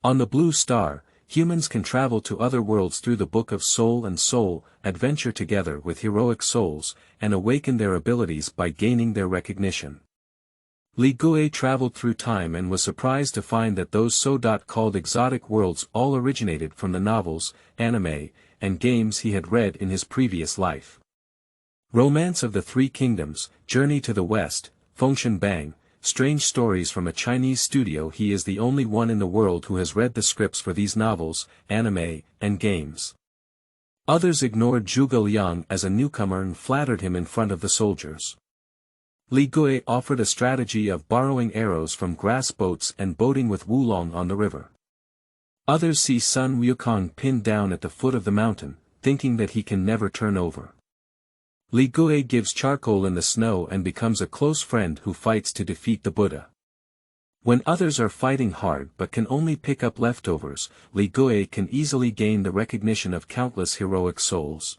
On the Blue Star, humans can travel to other worlds through the Book of Soul and Soul, adventure together with heroic souls, and awaken their abilities by gaining their recognition. Li Gui traveled through time and was surprised to find that those so-called exotic worlds all originated from the novels, anime, and games he had read in his previous life. Romance of the Three Kingdoms, Journey to the West, Fengshen Bang, strange stories from a Chinese studio. He is the only one in the world who has read the scripts for these novels, anime, and games. Others ignored Zhuge Liang as a newcomer and flattered him in front of the soldiers. Li Gui offered a strategy of borrowing arrows from grass boats and boating with Wulong on the river. Others see Sun Wukong pinned down at the foot of the mountain, thinking that he can never turn over. Li Gui gives charcoal in the snow and becomes a close friend who fights to defeat the Buddha. When others are fighting hard but can only pick up leftovers, Li Gui can easily gain the recognition of countless heroic souls.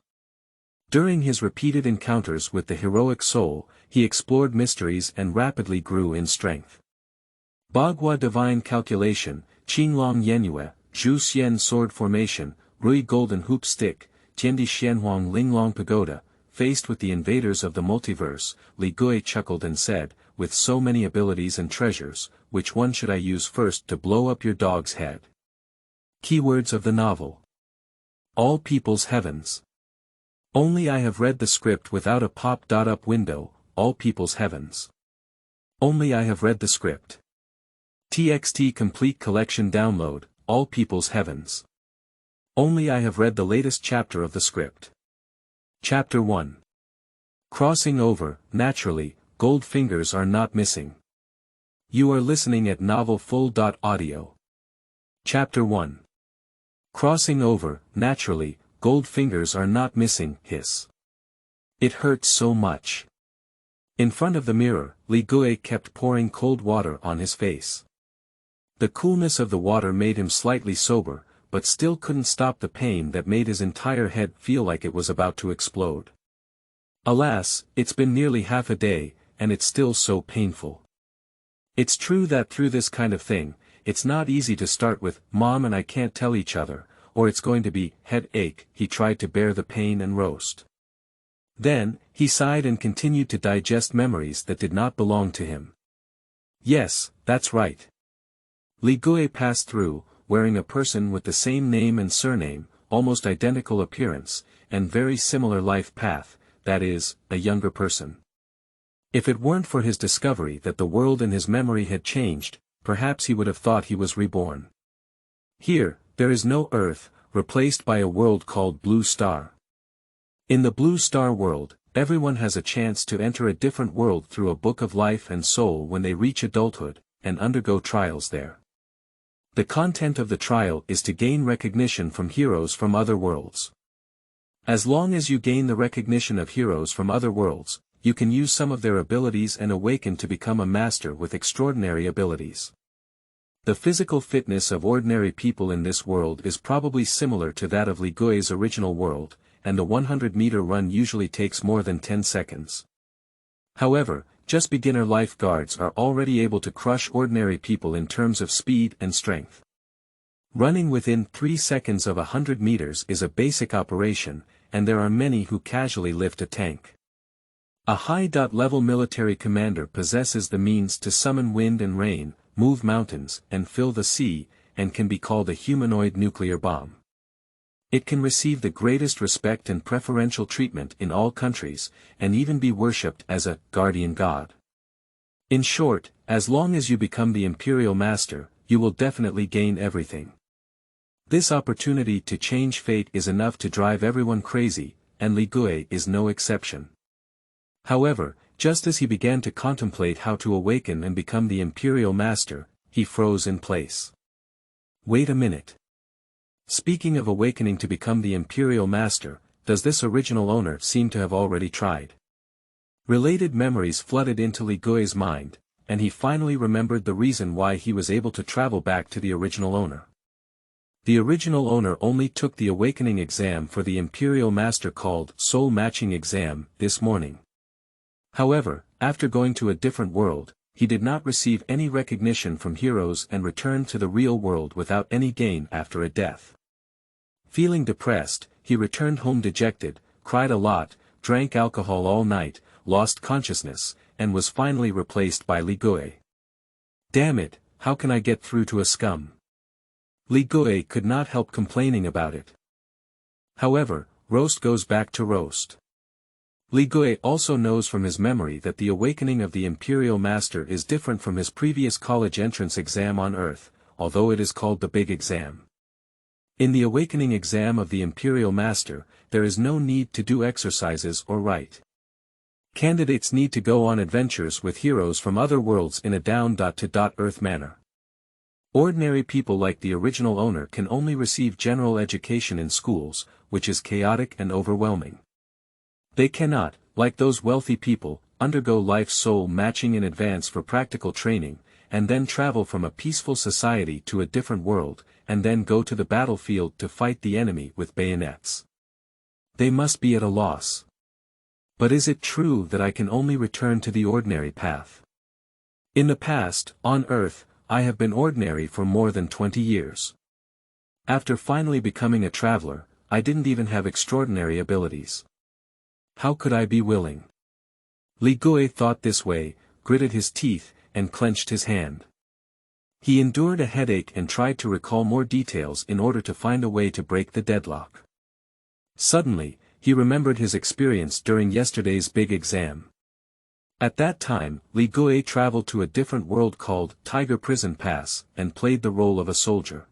During his repeated encounters with the heroic soul, he explored mysteries and rapidly grew in strength. Bagua Divine Calculation, Qinglong Yenyue, Zhu Xian Sword Formation, Rui Golden Hoop Stick, Tiandi Xianhuang Linglong Pagoda. Faced with the invaders of the multiverse, Li Gui chuckled and said, "With so many abilities and treasures, which one should I use first to blow up your dog's head?" Keywords of the novel. All People's Heavens. Only I have read the script without a pop-up window, All People's Heavens. Only I have read the script. TXT Complete Collection Download, All People's Heavens. Only I have read the latest chapter of the script. Chapter 1. Crossing over, naturally, gold fingers are not missing. You are listening at novelfull.audio. Chapter 1. Crossing over, naturally, gold fingers are not missing, hiss. It hurts so much. In front of the mirror, Li Gui kept pouring cold water on his face. The coolness of the water made him slightly sober, but still couldn't stop the pain that made his entire head feel like it was about to explode. Alas, it's been nearly half a day, and it's still so painful. It's true that through this kind of thing, it's not easy to start with, "Mom and I can't tell each other," or it's going to be, "Headache." He tried to bear the pain and roast. Then, he sighed and continued to digest memories that did not belong to him. Yes, that's right. Li Gui passed through, wearing a person with the same name and surname, almost identical appearance, and very similar life path, that is, a younger person. If it weren't for his discovery that the world in his memory had changed, perhaps he would have thought he was reborn. Here, there is no Earth, replaced by a world called Blue Star. In the Blue Star world, everyone has a chance to enter a different world through a book of life and soul when they reach adulthood, and undergo trials there. The content of the trial is to gain recognition from heroes from other worlds. As long as you gain the recognition of heroes from other worlds, you can use some of their abilities and awaken to become a master with extraordinary abilities. The physical fitness of ordinary people in this world is probably similar to that of Li Gui's original world, and the 100-meter run usually takes more than 10 seconds. However, just beginner lifeguards are already able to crush ordinary people in terms of speed and strength. Running within 3 seconds of 100 meters is a basic operation, and there are many who casually lift a tank. A high-level military commander possesses the means to summon wind and rain, move mountains, and fill the sea, and can be called a humanoid nuclear bomb. It can receive the greatest respect and preferential treatment in all countries, and even be worshipped as a guardian god. In short, as long as you become the Imperial Master, you will definitely gain everything. This opportunity to change fate is enough to drive everyone crazy, and Li Gui is no exception. However, just as he began to contemplate how to awaken and become the Imperial Master, he froze in place. Wait a minute. Speaking of awakening to become the Imperial Master, does this original owner seem to have already tried? Related memories flooded into Li Gui's mind, and he finally remembered the reason why he was able to travel back to the original owner. The original owner only took the awakening exam for the Imperial Master called Soul Matching Exam this morning. However, after going to a different world, he did not receive any recognition from heroes and returned to the real world without any gain after a death. Feeling depressed, he returned home dejected, cried a lot, drank alcohol all night, lost consciousness, and was finally replaced by Li Gui. Damn it, how can I get through to a scum? Li Gui could not help complaining about it. However, roast goes back to roast. Li Gui also knows from his memory that the awakening of the Imperial Master is different from his previous college entrance exam on Earth, although it is called the Big Exam. In the awakening exam of the Imperial Master, there is no need to do exercises or write. Candidates need to go on adventures with heroes from other worlds in a down-to-earth manner. Ordinary people like the original owner can only receive general education in schools, which is chaotic and overwhelming. They cannot, like those wealthy people, undergo life soul matching in advance for practical training, and then travel from a peaceful society to a different world, and then go to the battlefield to fight the enemy with bayonets. They must be at a loss. But is it true that I can only return to the ordinary path? In the past, on Earth, I have been ordinary for more than 20 years. After finally becoming a traveler, I didn't even have extraordinary abilities. How could I be willing? Li Gui thought this way, gritted his teeth, and clenched his hand. He endured a headache and tried to recall more details in order to find a way to break the deadlock. Suddenly, he remembered his experience during yesterday's big exam. At that time, Li Gui traveled to a different world called Tiger Prison Pass, and played the role of a soldier.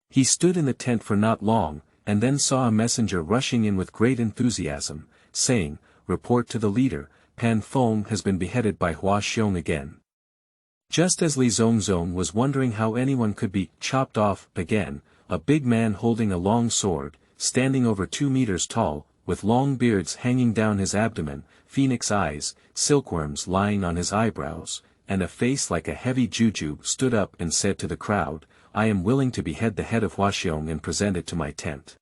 He stood in the tent for not long, and then saw a messenger rushing in with great enthusiasm, saying, "Report to the leader, Pan Feng has been beheaded by Hua Xiong again." Just as Li Zongzong was wondering how anyone could be chopped off again, a big man holding a long sword, standing over 2 meters tall, with long beards hanging down his abdomen, phoenix eyes, silkworms lying on his eyebrows, and a face like a heavy juju, stood up and said to the crowd, "I am willing to behead the head of Hua Xiong and present it to my tent."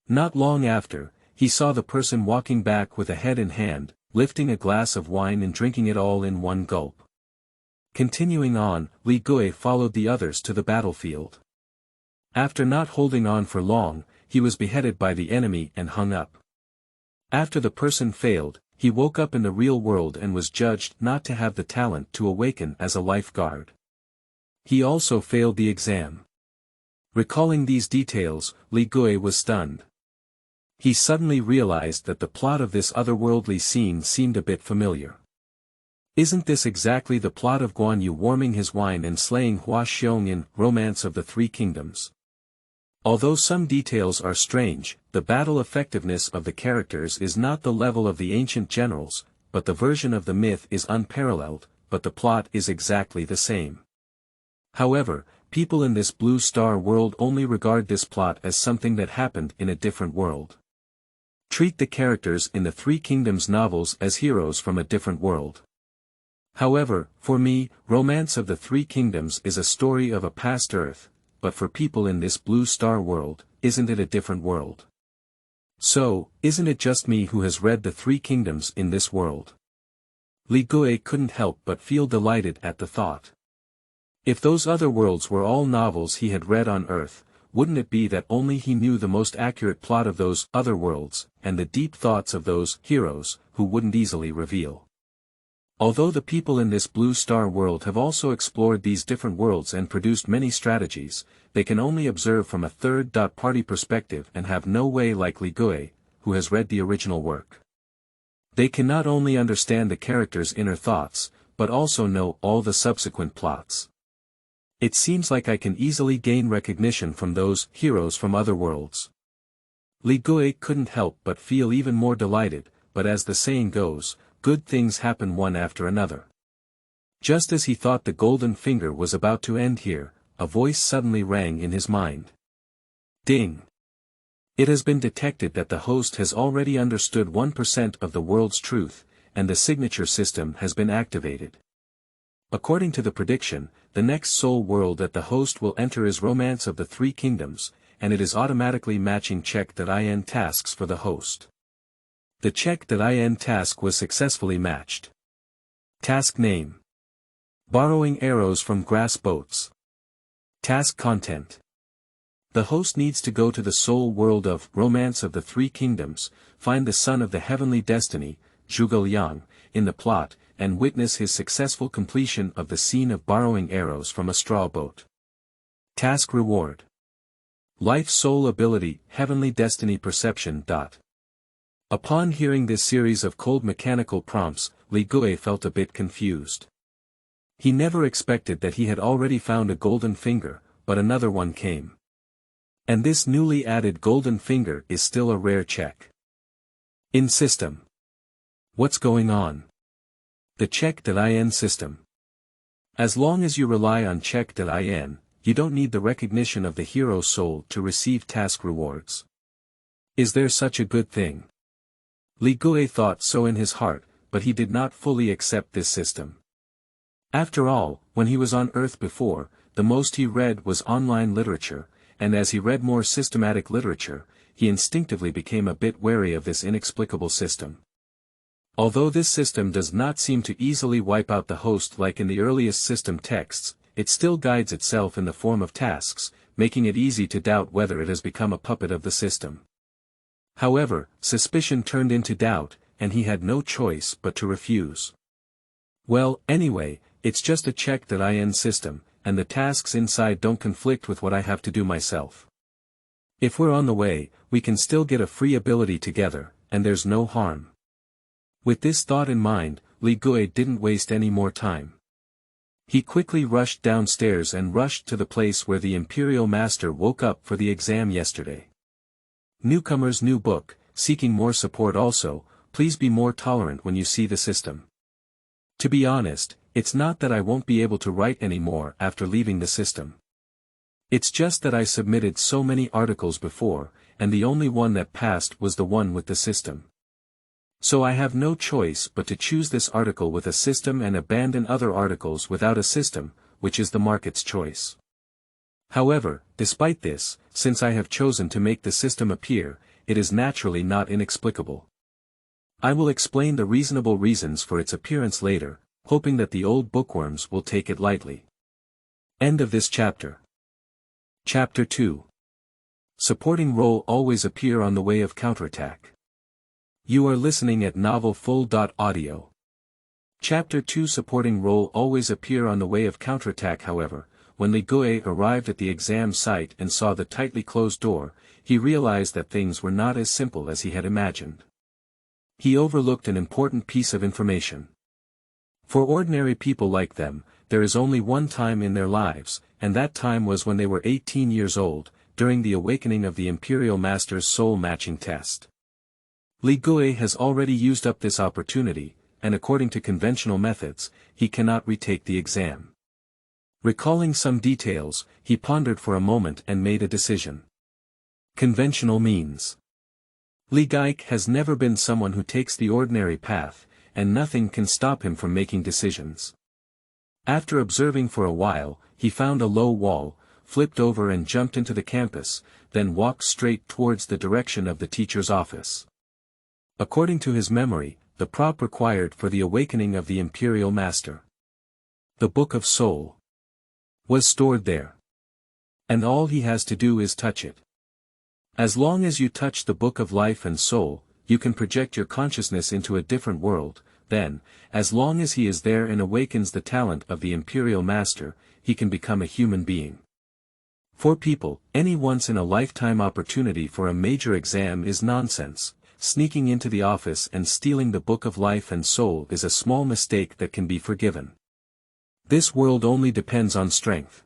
Not long after, he saw the person walking back with a head in hand, lifting a glass of wine and drinking it all in one gulp. Continuing on, Li Gui followed the others to the battlefield. After not holding on for long, he was beheaded by the enemy and hung up. After the person failed, he woke up in the real world and was judged not to have the talent to awaken as a lifeguard. He also failed the exam. Recalling these details, Li Gui was stunned. He suddenly realized that the plot of this otherworldly scene seemed a bit familiar. Isn't this exactly the plot of Guan Yu warming his wine and slaying Hua Xiong in Romance of the Three Kingdoms? Although some details are strange, the battle effectiveness of the characters is not the level of the ancient generals, but the version of the myth is unparalleled, but the plot is exactly the same. However, people in this Blue Star world only regard this plot as something that happened in a different world. Treat the characters in the Three Kingdoms novels as heroes from a different world. However, for me, Romance of the Three Kingdoms is a story of a past Earth, but for people in this Blue Star world, isn't it a different world? So, isn't it just me who has read the Three Kingdoms in this world? Li Gui couldn't help but feel delighted at the thought. If those other worlds were all novels he had read on Earth, wouldn't it be that only he knew the most accurate plot of those other worlds, and the deep thoughts of those heroes, who wouldn't easily reveal? Although the people in this Blue Star world have also explored these different worlds and produced many strategies, they can only observe from a third-party perspective and have no way like Li Gui, who has read the original work. They can not only understand the characters' inner thoughts, but also know all the subsequent plots. It seems like I can easily gain recognition from those heroes from other worlds. Li Gui couldn't help but feel even more delighted, but as the saying goes, good things happen one after another. Just as he thought the golden finger was about to end here, a voice suddenly rang in his mind. Ding! It has been detected that the host has already understood 1% of the world's truth, and the signature system has been activated. According to the prediction, the next soul world that the host will enter is Romance of the Three Kingdoms, and it is automatically matching check.in tasks for the host. The check.in task was successfully matched. Task name: Borrowing arrows from grass boats. Task content. The host needs to go to the soul world of Romance of the Three Kingdoms, find the son of the heavenly destiny, Zhuge Liang, in the plot, and witness his successful completion of the scene of borrowing arrows from a straw boat. Task reward. Life soul ability, heavenly destiny perception. Upon hearing this series of cold mechanical prompts, Li Gui felt a bit confused. He never expected that he had already found a golden finger, but another one came. And this newly added golden finger is still a rare check. In system. What's going on? The check.in system. As long as you rely on check.in, you don't need the recognition of the hero soul to receive task rewards. Is there such a good thing? Li Gui thought so in his heart, but he did not fully accept this system. After all, when he was on Earth before, the most he read was online literature, and as he read more systematic literature, he instinctively became a bit wary of this inexplicable system. Although this system does not seem to easily wipe out the host like in the earliest system texts, it still guides itself in the form of tasks, making it easy to doubt whether it has become a puppet of the system. However, suspicion turned into doubt, and he had no choice but to refuse. Well, anyway, it's just a check.in system, and the tasks inside don't conflict with what I have to do myself. If we're on the way, we can still get a free ability together, and there's no harm. With this thought in mind, Li Gui didn't waste any more time. He quickly rushed downstairs and rushed to the place where the Imperial Master woke up for the exam yesterday. Newcomer's new book, seeking more support also, please be more tolerant when you see the system. To be honest, it's not that I won't be able to write anymore after leaving the system. It's just that I submitted so many articles before, and the only one that passed was the one with the system. So I have no choice but to choose this article with a system and abandon other articles without a system, which is the market's choice. However, despite this, since I have chosen to make the system appear, it is naturally not inexplicable. I will explain the reasonable reasons for its appearance later, hoping that the old bookworms will take it lightly. End of this chapter. Chapter 2. Supporting role always appear on the Way of Counterattack. You are listening at novelfull.audio. Chapter 2. Supporting role always appear on the Way of Counterattack. However, when Li Gui arrived at the exam site and saw the tightly closed door, he realized that things were not as simple as he had imagined. He overlooked an important piece of information. For ordinary people like them, there is only one time in their lives, and that time was when they were 18 years old, during the awakening of the Imperial Master's soul matching test. Li Gui has already used up this opportunity, and according to conventional methods, he cannot retake the exam. Recalling some details, he pondered for a moment and made a decision. Conventional means. Li Gui has never been someone who takes the ordinary path, and nothing can stop him from making decisions. After observing for a while, he found a low wall, flipped over and jumped into the campus, then walked straight towards the direction of the teacher's office. According to his memory, the prop required for the awakening of the Imperial Master, the Book of Soul, was stored there. And all he has to do is touch it. As long as you touch the Book of Life and Soul, you can project your consciousness into a different world. Then, as long as he is there and awakens the talent of the Imperial Master, he can become a human being. For people, any once-in-a-lifetime opportunity for a major exam is nonsense. Sneaking into the office and stealing the Book of Life and Soul is a small mistake that can be forgiven. This world only depends on strength.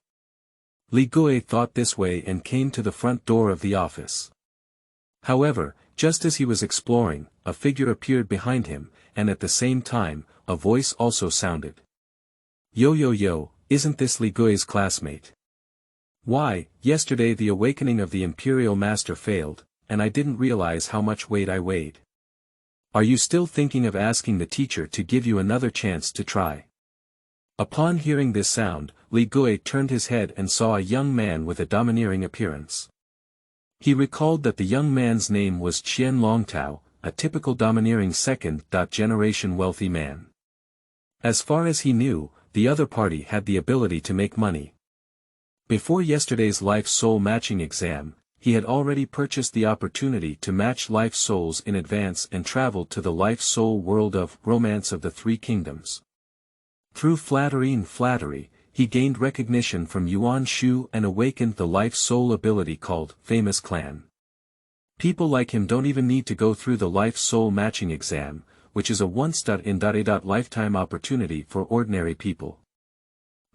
Li Gui thought this way and came to the front door of the office. However, just as he was exploring, a figure appeared behind him, and at the same time, a voice also sounded. Yo yo yo, isn't this Li Gui's classmate? Why, yesterday the awakening of the Imperial Master failed, and I didn't realize how much weight I weighed. Are you still thinking of asking the teacher to give you another chance to try? Upon hearing this sound, Li Gui turned his head and saw a young man with a domineering appearance. He recalled that the young man's name was Qian Longtao, a typical domineering second-generation wealthy man. As far as he knew, the other party had the ability to make money. Before yesterday's life soul matching exam, he had already purchased the opportunity to match life souls in advance and traveled to the life soul world of Romance of the Three Kingdoms. Through flattery, he gained recognition from Yuan Shu and awakened the life soul ability called Famous Clan. People like him don't even need to go through the life soul matching exam, which is a once-in-a-lifetime opportunity for ordinary people.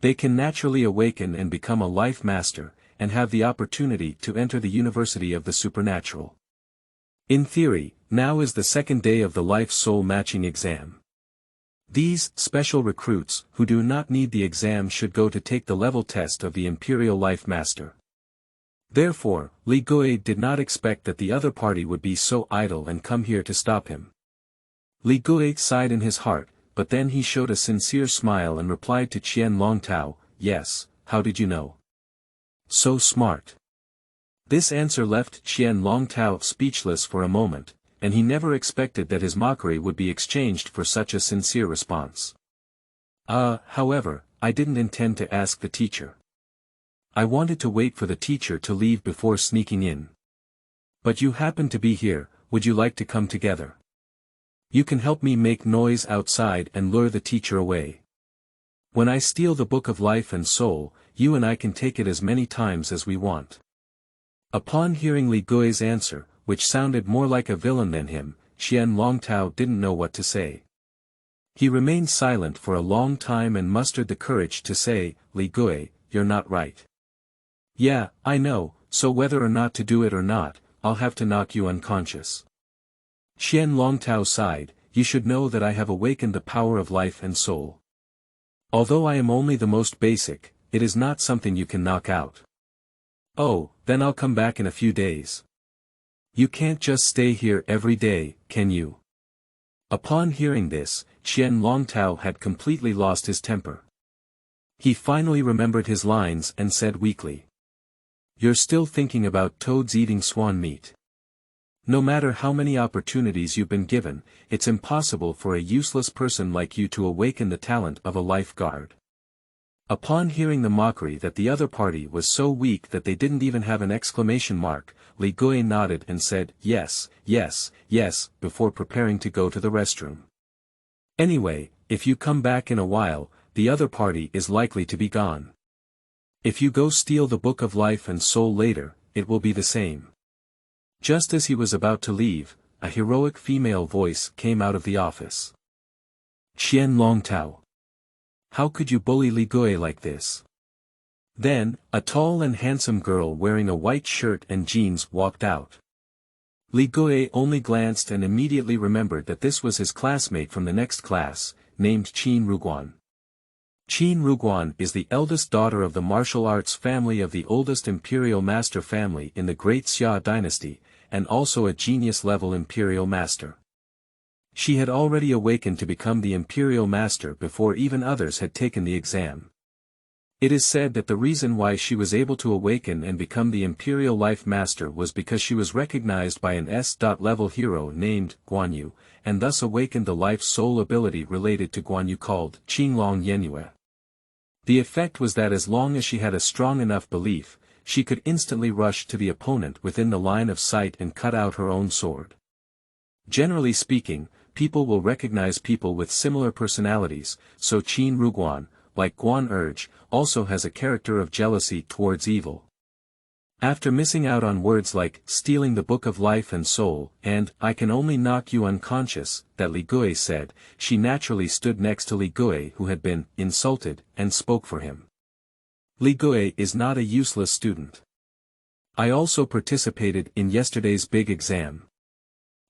They can naturally awaken and become a life master, and have the opportunity to enter the University of the Supernatural. In theory, now is the second day of the life soul matching exam. These special recruits who do not need the exam should go to take the level test of the Imperial Life Master. Therefore, Li Gui did not expect that the other party would be so idle and come here to stop him. Li Gui sighed in his heart, but then he showed a sincere smile and replied to Qian Longtao, "Yes, how did you know? So smart." This answer left Qian Longtao speechless for a moment, and he never expected that his mockery would be exchanged for such a sincere response. However, I didn't intend to ask the teacher. I wanted to wait for the teacher to leave before sneaking in. But you happen to be here, would you like to come together? You can help me make noise outside and lure the teacher away. When I steal the Book of Life and Soul, you and I can take it as many times as we want. Upon hearing Li Gui's answer, which sounded more like a villain than him, Qian Longtao didn't know what to say. He remained silent for a long time and mustered the courage to say, "Li Gui, you're not right." "Yeah, I know, so whether or not to do it or not, I'll have to knock you unconscious." Qian Longtao sighed, "You should know that I have awakened the power of life and soul. Although I am only the most basic, it is not something you can knock out." "Oh, then I'll come back in a few days." "You can't just stay here every day, can you?" Upon hearing this, Qian Longtao had completely lost his temper. He finally remembered his lines and said weakly, "You're still thinking about toads eating swan meat. No matter how many opportunities you've been given, it's impossible for a useless person like you to awaken the talent of a lifeguard." Upon hearing the mockery that the other party was so weak that they didn't even have an exclamation mark, Li Gui nodded and said, "Yes, yes, yes," before preparing to go to the restroom. "Anyway, if you come back in a while, the other party is likely to be gone. If you go steal the Book of Life and Soul later, it will be the same." Just as he was about to leave, a heroic female voice came out of the office. "Qian Longtao. How could you bully Li Gui like this?" Then, a tall and handsome girl wearing a white shirt and jeans walked out. Li Gui only glanced and immediately remembered that this was his classmate from the next class, named Qin Ruguan. Qin Ruguan is the eldest daughter of the martial arts family of the oldest imperial master family in the Great Xia dynasty, and also a genius-level imperial master. She had already awakened to become the imperial master before even others had taken the exam. It is said that the reason why she was able to awaken and become the imperial life master was because she was recognized by an S-level hero named Guanyu, and thus awakened the life soul ability related to Guanyu called Qinglong Yenyue. The effect was that as long as she had a strong enough belief, she could instantly rush to the opponent within the line of sight and cut out her own sword. Generally speaking, people will recognize people with similar personalities, so Qin Ruguan, like Guan Urge, also has a character of jealousy towards evil. After missing out on words like stealing the Book of Life and Soul and I can only knock you unconscious that Li Gui said, she naturally stood next to Li Gui who had been insulted and spoke for him. Li Gui is not a useless student. I also participated in yesterday's big exam.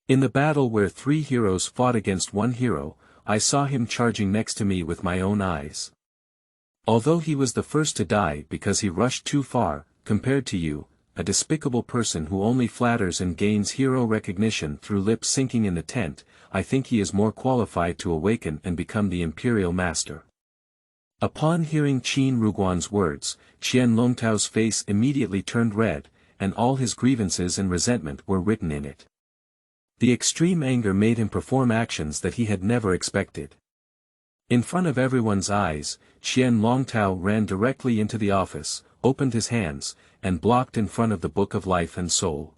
In the battle where 3 heroes fought against 1 hero, I saw him charging next to me with my own eyes. Although he was the first to die because he rushed too far, compared to you, a despicable person who only flatters and gains hero recognition through lip syncing in the tent, I think he is more qualified to awaken and become the imperial master. Upon hearing Qin Ruguan's words, Qian Longtao's face immediately turned red, and all his grievances and resentment were written in it. The extreme anger made him perform actions that he had never expected. In front of everyone's eyes, Qian Longtao ran directly into the office, opened his hands, and blocked in front of the Book of Life and Soul.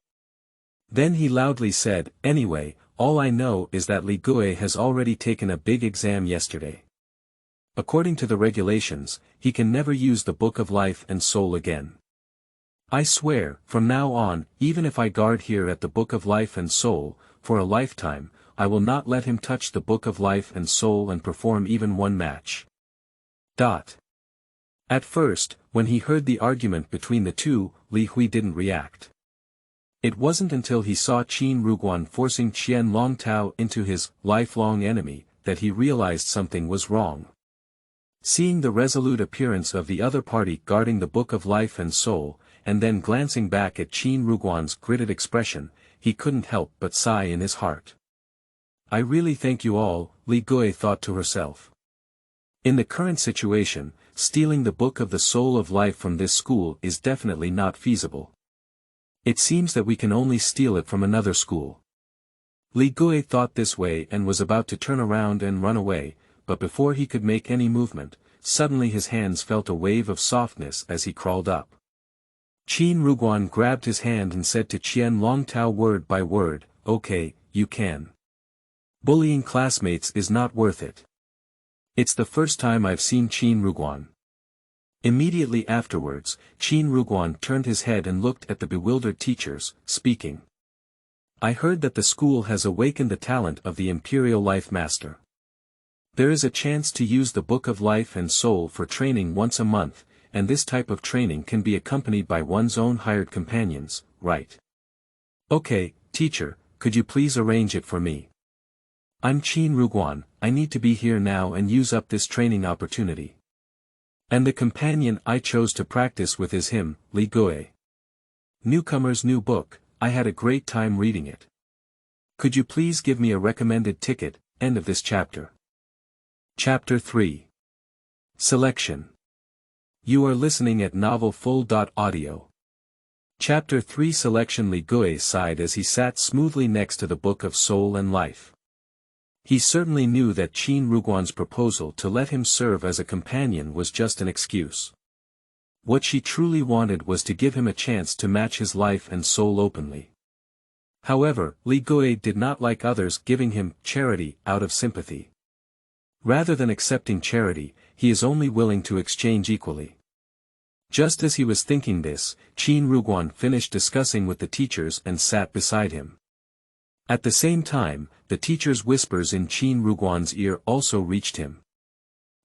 Then he loudly said, "Anyway, all I know is that Li Gui has already taken a big exam yesterday. According to the regulations, he can never use the Book of Life and Soul again. I swear, from now on, even if I guard here at the Book of Life and Soul, for a lifetime, I will not let him touch the Book of Life and Soul and perform even one match." At first, when he heard the argument between the two, Li Hui didn't react. It wasn't until he saw Qin Ruguan forcing Qian Longtao into his lifelong enemy, that he realized something was wrong. Seeing the resolute appearance of the other party guarding the Book of Life and Soul, and then glancing back at Qin Ruguan's gritted expression, he couldn't help but sigh in his heart. "I really thank you all," Li Gui thought to herself. In the current situation, stealing the Book of the Soul of Life from this school is definitely not feasible. It seems that we can only steal it from another school. Li Gui thought this way and was about to turn around and run away, but before he could make any movement, suddenly his hands felt a wave of softness as he crawled up. Qin Ruguan grabbed his hand and said to Qian Longtao word by word, "Okay, you can. Bullying classmates is not worth it." It's the first time I've seen Qin Ruguan. Immediately afterwards, Qin Ruguan turned his head and looked at the bewildered teachers, speaking. "I heard that the school has awakened the talent of the Imperial Life Master. There is a chance to use the Book of Life and Soul for training once a month, and this type of training can be accompanied by one's own hired companions, right? Okay, teacher, could you please arrange it for me? I'm Qin Ruguan, I need to be here now and use up this training opportunity. And the companion I chose to practice with is him, Li Gui. Newcomer's new book, I had a great time reading it. Could you please give me a recommended ticket?" End of this chapter. Chapter 3. Selection. You are listening at novelfull.audio. Chapter 3 Selection. Li Gui sighed as he sat smoothly next to the Book of Soul and Life. He certainly knew that Qin Ruguan's proposal to let him serve as a companion was just an excuse. What she truly wanted was to give him a chance to match his life and soul openly. However, Li Gui did not like others giving him charity out of sympathy. Rather than accepting charity, he is only willing to exchange equally. Just as he was thinking this, Qin Ruguan finished discussing with the teachers and sat beside him. At the same time, the teacher's whispers in Qin Ruguan's ear also reached him.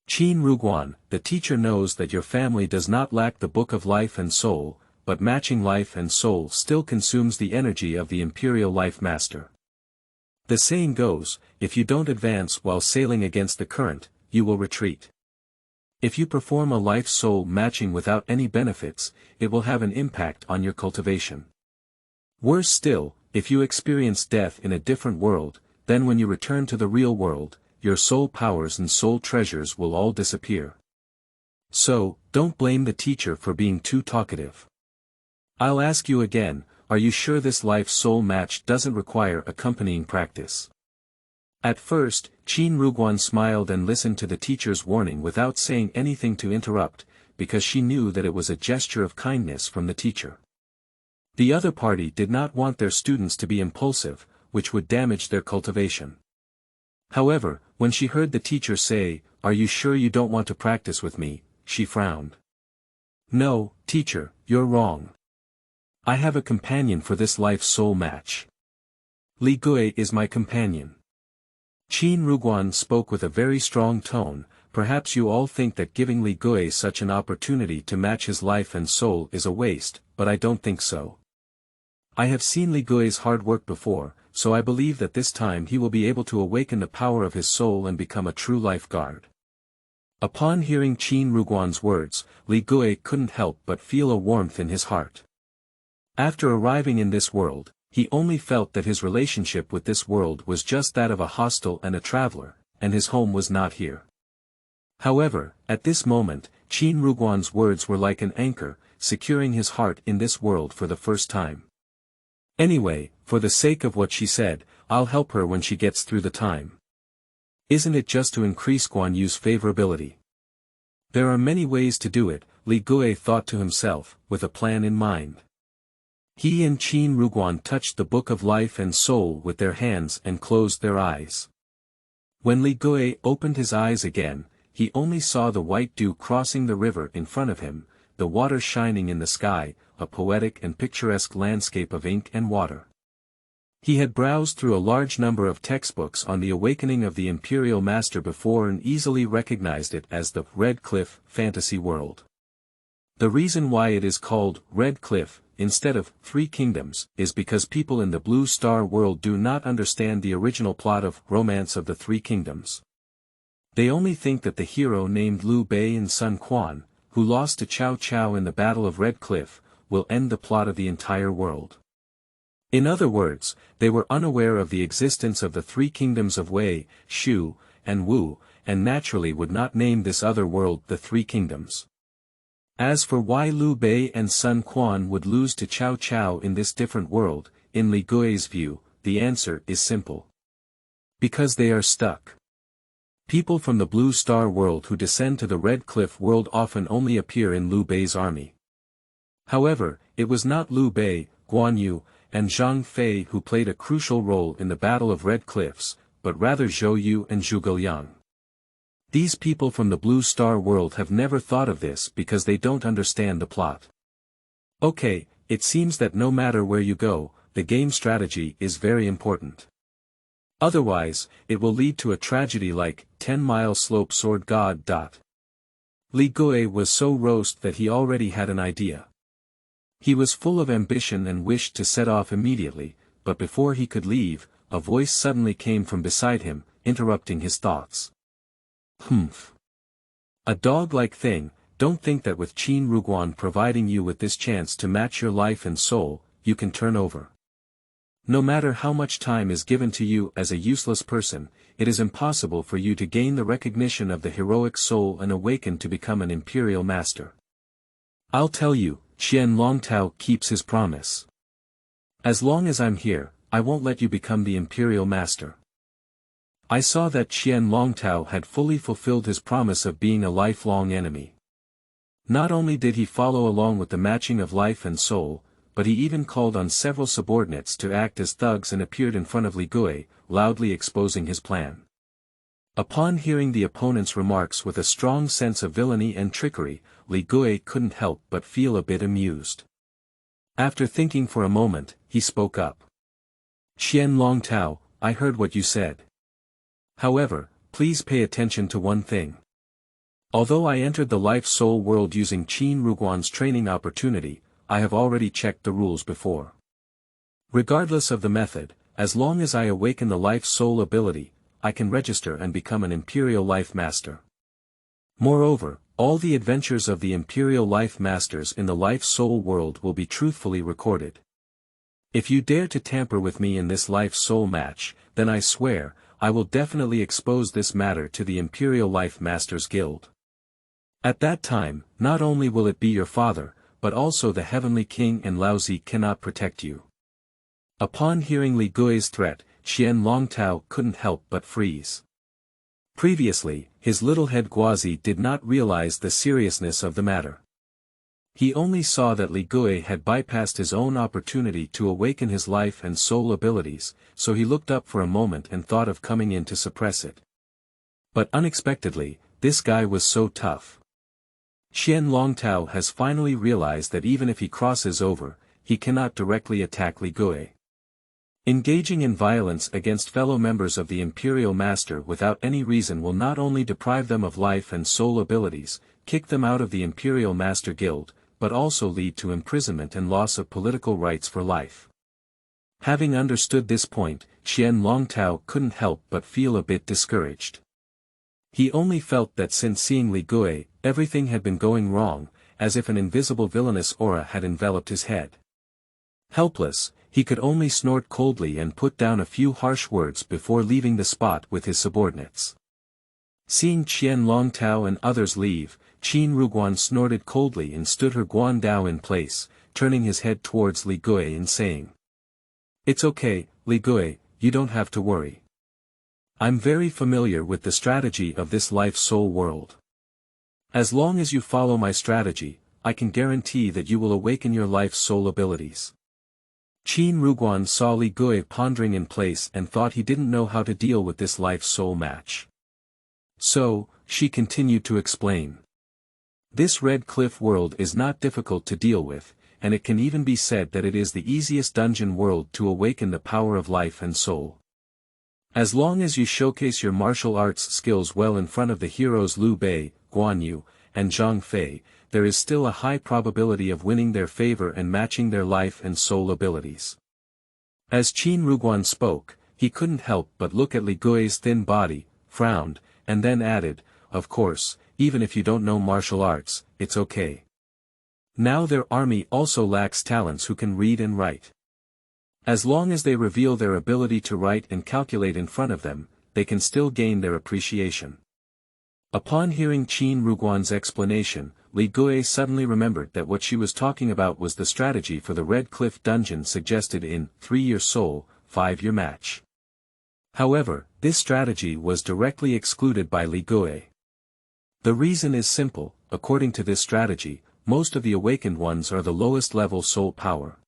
"Qin Ruguan, the teacher knows that your family does not lack the Book of Life and Soul, but matching life and soul still consumes the energy of the Imperial Life Master. The saying goes, if you don't advance while sailing against the current, you will retreat. If you perform a life-soul matching without any benefits, it will have an impact on your cultivation. Worse still, if you experience death in a different world, then when you return to the real world, your soul powers and soul treasures will all disappear. So, don't blame the teacher for being too talkative. I'll ask you again, are you sure this life-soul match doesn't require accompanying practice?" At first, Qin Ruguan smiled and listened to the teacher's warning without saying anything to interrupt, because she knew that it was a gesture of kindness from the teacher. The other party did not want their students to be impulsive, which would damage their cultivation. However, when she heard the teacher say, "Are you sure you don't want to practice with me?" she frowned. "No, teacher, you're wrong. I have a companion for this life-soul match. Li Gui is my companion." Qin Ruguan spoke with a very strong tone. "Perhaps you all think that giving Li Gui such an opportunity to match his life and soul is a waste, but I don't think so. I have seen Li Gui's hard work before, so I believe that this time he will be able to awaken the power of his soul and become a true life guard." Upon hearing Qin Ruguan's words, Li Gui couldn't help but feel a warmth in his heart. After arriving in this world, he only felt that his relationship with this world was just that of a hostel and a traveler, and his home was not here. However, at this moment, Qin Ruguan's words were like an anchor, securing his heart in this world for the first time. "Anyway, for the sake of what she said, I'll help her when she gets through the time." Isn't it just to increase Guan Yu's favorability? There are many ways to do it, Li Gui thought to himself, with a plan in mind. He and Qin Ruguan touched the Book of Life and Soul with their hands and closed their eyes. When Li Gui opened his eyes again, he only saw the white dew crossing the river in front of him, the water shining in the sky, a poetic and picturesque landscape of ink and water. He had browsed through a large number of textbooks on the awakening of the Imperial Master before and easily recognized it as the Red Cliff fantasy world. The reason why it is called Red Cliff, instead of Three Kingdoms, is because people in the Blue Star world do not understand the original plot of Romance of the Three Kingdoms. They only think that the hero named Liu Bei and Sun Quan, who lost to Cao Cao in the Battle of Red Cliff, will end the plot of the entire world. In other words, they were unaware of the existence of the three kingdoms of Wei, Shu, and Wu, and naturally would not name this other world the Three Kingdoms. As for why Liu Bei and Sun Quan would lose to Cao Cao in this different world, in Li Gui's view, the answer is simple. Because they are stuck. People from the Blue Star world who descend to the Red Cliff world often only appear in Liu Bei's army. However, it was not Liu Bei, Guan Yu, and Zhang Fei who played a crucial role in the Battle of Red Cliffs, but rather Zhou Yu and Zhuge Liang. These people from the Blue Star world have never thought of this because they don't understand the plot. Okay, it seems that no matter where you go, the game strategy is very important. Otherwise, it will lead to a tragedy like 10-Mile Slope Sword God. Li Gui was so roast that he already had an idea. He was full of ambition and wished to set off immediately, but before he could leave, a voice suddenly came from beside him, interrupting his thoughts. Humph. A dog-like thing, don't think that with Qin Ruguan providing you with this chance to match your life and soul, you can turn over. No matter how much time is given to you as a useless person, it is impossible for you to gain the recognition of the heroic soul and awaken to become an imperial master. I'll tell you, Qian Longtao keeps his promise. As long as I'm here, I won't let you become the imperial master. I saw that Qian Longtao had fully fulfilled his promise of being a lifelong enemy. Not only did he follow along with the matching of life and soul, but he even called on several subordinates to act as thugs and appeared in front of Li Gui, loudly exposing his plan. Upon hearing the opponent's remarks with a strong sense of villainy and trickery, Li Gui couldn't help but feel a bit amused. After thinking for a moment, he spoke up. Qian Longtao, I heard what you said. However, please pay attention to one thing. Although I entered the life-soul world using Qin Ruguan's training opportunity, I have already checked the rules before. Regardless of the method, as long as I awaken the life-soul ability, I can register and become an Imperial Life Master. Moreover, all the adventures of the Imperial Life Masters in the life-soul world will be truthfully recorded. If you dare to tamper with me in this life-soul match, then I swear, I will definitely expose this matter to the Imperial Life Masters Guild. At that time, not only will it be your father, but also the Heavenly King and Laozi cannot protect you. Upon hearing Li Gui's threat, Qian Longtao couldn't help but freeze. Previously, his little head Guazi did not realize the seriousness of the matter. He only saw that Li Gui had bypassed his own opportunity to awaken his life and soul abilities, so he looked up for a moment and thought of coming in to suppress it. But unexpectedly, this guy was so tough. Qian Longtao has finally realized that even if he crosses over, he cannot directly attack Li Gui. Engaging in violence against fellow members of the Imperial Master without any reason will not only deprive them of life and soul abilities, kick them out of the Imperial Master Guild, but also lead to imprisonment and loss of political rights for life. Having understood this point, Qian Longtao couldn't help but feel a bit discouraged. He only felt that since seeing Li Gui, everything had been going wrong, as if an invisible villainous aura had enveloped his head. Helpless, he could only snort coldly and put down a few harsh words before leaving the spot with his subordinates. Seeing Qian Longtao and others leave, Qin Ruguan snorted coldly and stood her Guandao in place, turning his head towards Li Gui and saying, "It's okay, Li Gui, you don't have to worry. I'm very familiar with the strategy of this life soul world. As long as you follow my strategy, I can guarantee that you will awaken your life soul abilities. Qin Ruguan saw Li Gui pondering in place and thought he didn't know how to deal with this life soul match. So, she continued to explain. This Red Cliff world is not difficult to deal with, and it can even be said that it is the easiest dungeon world to awaken the power of life and soul. As long as you showcase your martial arts skills well in front of the heroes Liu Bei, Guan Yu, and Zhang Fei, there is still a high probability of winning their favor and matching their life and soul abilities. As Qin Ruguan spoke, he couldn't help but look at Li Gui's thin body, frowned, and then added, "Of course, even if you don't know martial arts, it's okay. Now their army also lacks talents who can read and write. As long as they reveal their ability to write and calculate in front of them, they can still gain their appreciation." Upon hearing Qin Ruguan's explanation, Li Gui suddenly remembered that what she was talking about was the strategy for the Red Cliff dungeon suggested in 3-Year Soul, 5-Year Match. However, this strategy was directly excluded by Li Gui. The reason is simple: according to this strategy, most of the awakened ones are the lowest level soul power.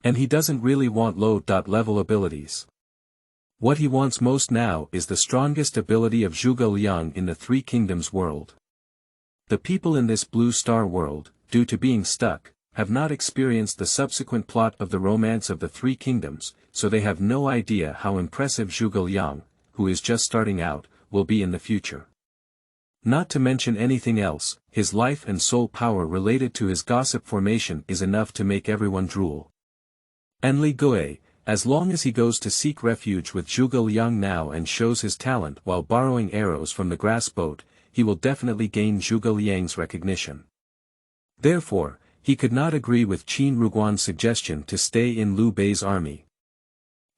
And he doesn't really want low-level abilities. What he wants most now is the strongest ability of Zhuge Liang in the Three Kingdoms world. The people in this Blue Star world, due to being stuck, have not experienced the subsequent plot of the Romance of the Three Kingdoms, so they have no idea how impressive Zhuge Liang, who is just starting out, will be in the future. Not to mention anything else, his life and soul power related to his gossip formation is enough to make everyone drool. And Li Gui, as long as he goes to seek refuge with Zhuge Liang now and shows his talent while borrowing arrows from the grass boat, he will definitely gain Zhuge Liang's recognition. Therefore, he could not agree with Qin Ruguan's suggestion to stay in Liu Bei's army.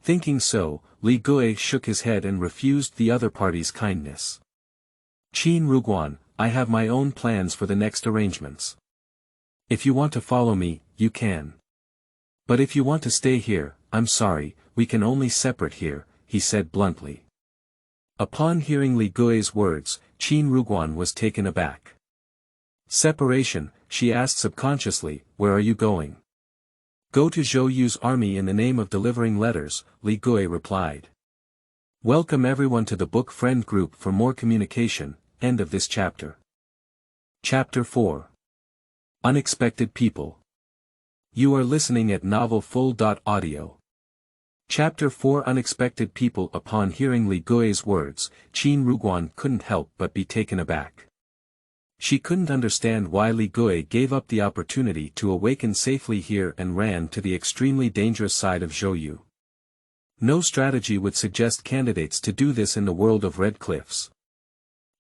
Thinking so, Li Gui shook his head and refused the other party's kindness. "Qin Ruguan, I have my own plans for the next arrangements. If you want to follow me, you can. But if you want to stay here, I'm sorry, we can only separate here," he said bluntly. Upon hearing Li Gui's words, Qin Ruguan was taken aback. "Separation," she asked subconsciously, "where are you going?" "Go to Zhou Yu's army in the name of delivering letters," Li Gui replied. Welcome everyone to the Book Friend group for more communication. End of this chapter. Chapter 4. Unexpected People. You are listening at novelfull.audio. Chapter 4 Unexpected People. Upon hearing Li Gui's words, Qin Ruguan couldn't help but be taken aback. She couldn't understand why Li Gui gave up the opportunity to awaken safely here and ran to the extremely dangerous side of Zhou Yu. No strategy would suggest candidates to do this in the world of Red Cliffs.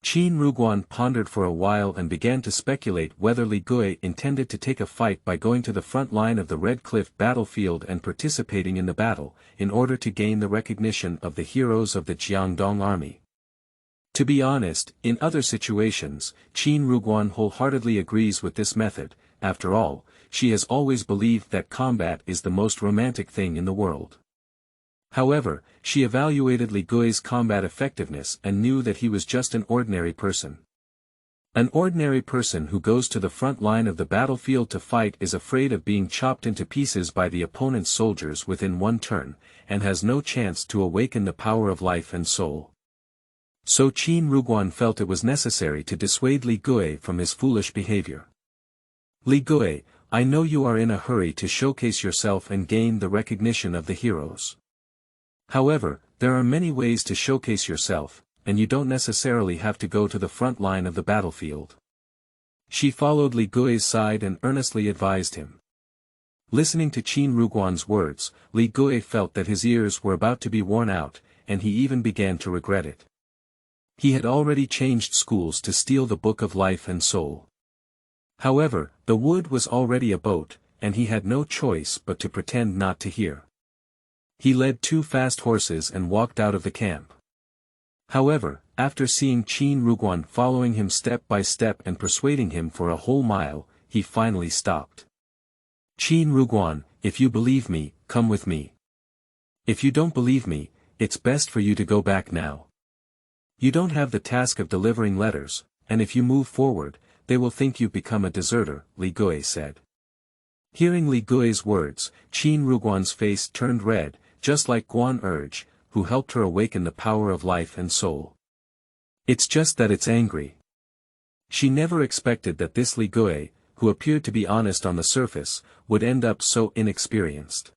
Qin Ruguan pondered for a while and began to speculate whether Li Gui intended to take a fight by going to the front line of the Red Cliff battlefield and participating in the battle, in order to gain the recognition of the heroes of the Jiangdong army. To be honest, in other situations, Qin Ruguan wholeheartedly agrees with this method. After all, she has always believed that combat is the most romantic thing in the world. However, she evaluated Li Gui's combat effectiveness and knew that he was just an ordinary person. An ordinary person who goes to the front line of the battlefield to fight is afraid of being chopped into pieces by the opponent's soldiers within one turn, and has no chance to awaken the power of life and soul. So Qin Ruguan felt it was necessary to dissuade Li Gui from his foolish behavior. "Li Gui, I know you are in a hurry to showcase yourself and gain the recognition of the heroes. However, there are many ways to showcase yourself, and you don't necessarily have to go to the front line of the battlefield." She followed Li Gui's side and earnestly advised him. Listening to Qin Ruguan's words, Li Gui felt that his ears were about to be worn out, and he even began to regret it. He had already changed schools to steal the Book of Life and Soul. However, the wood was already a boat, and he had no choice but to pretend not to hear. He led 2 fast horses and walked out of the camp. However, after seeing Qin Ruguan following him step by step and persuading him for a whole mile, he finally stopped. "Qin Ruguan, if you believe me, come with me. If you don't believe me, it's best for you to go back now. You don't have the task of delivering letters, and if you move forward, they will think you've become a deserter, Li Gui said. Hearing Li Gui's words, Qin Ruguan's face turned red, just like Guan Urge, who helped her awaken the power of life and soul. It's just that it's angry. She never expected that this Li Gui, who appeared to be honest on the surface, would end up so inexperienced.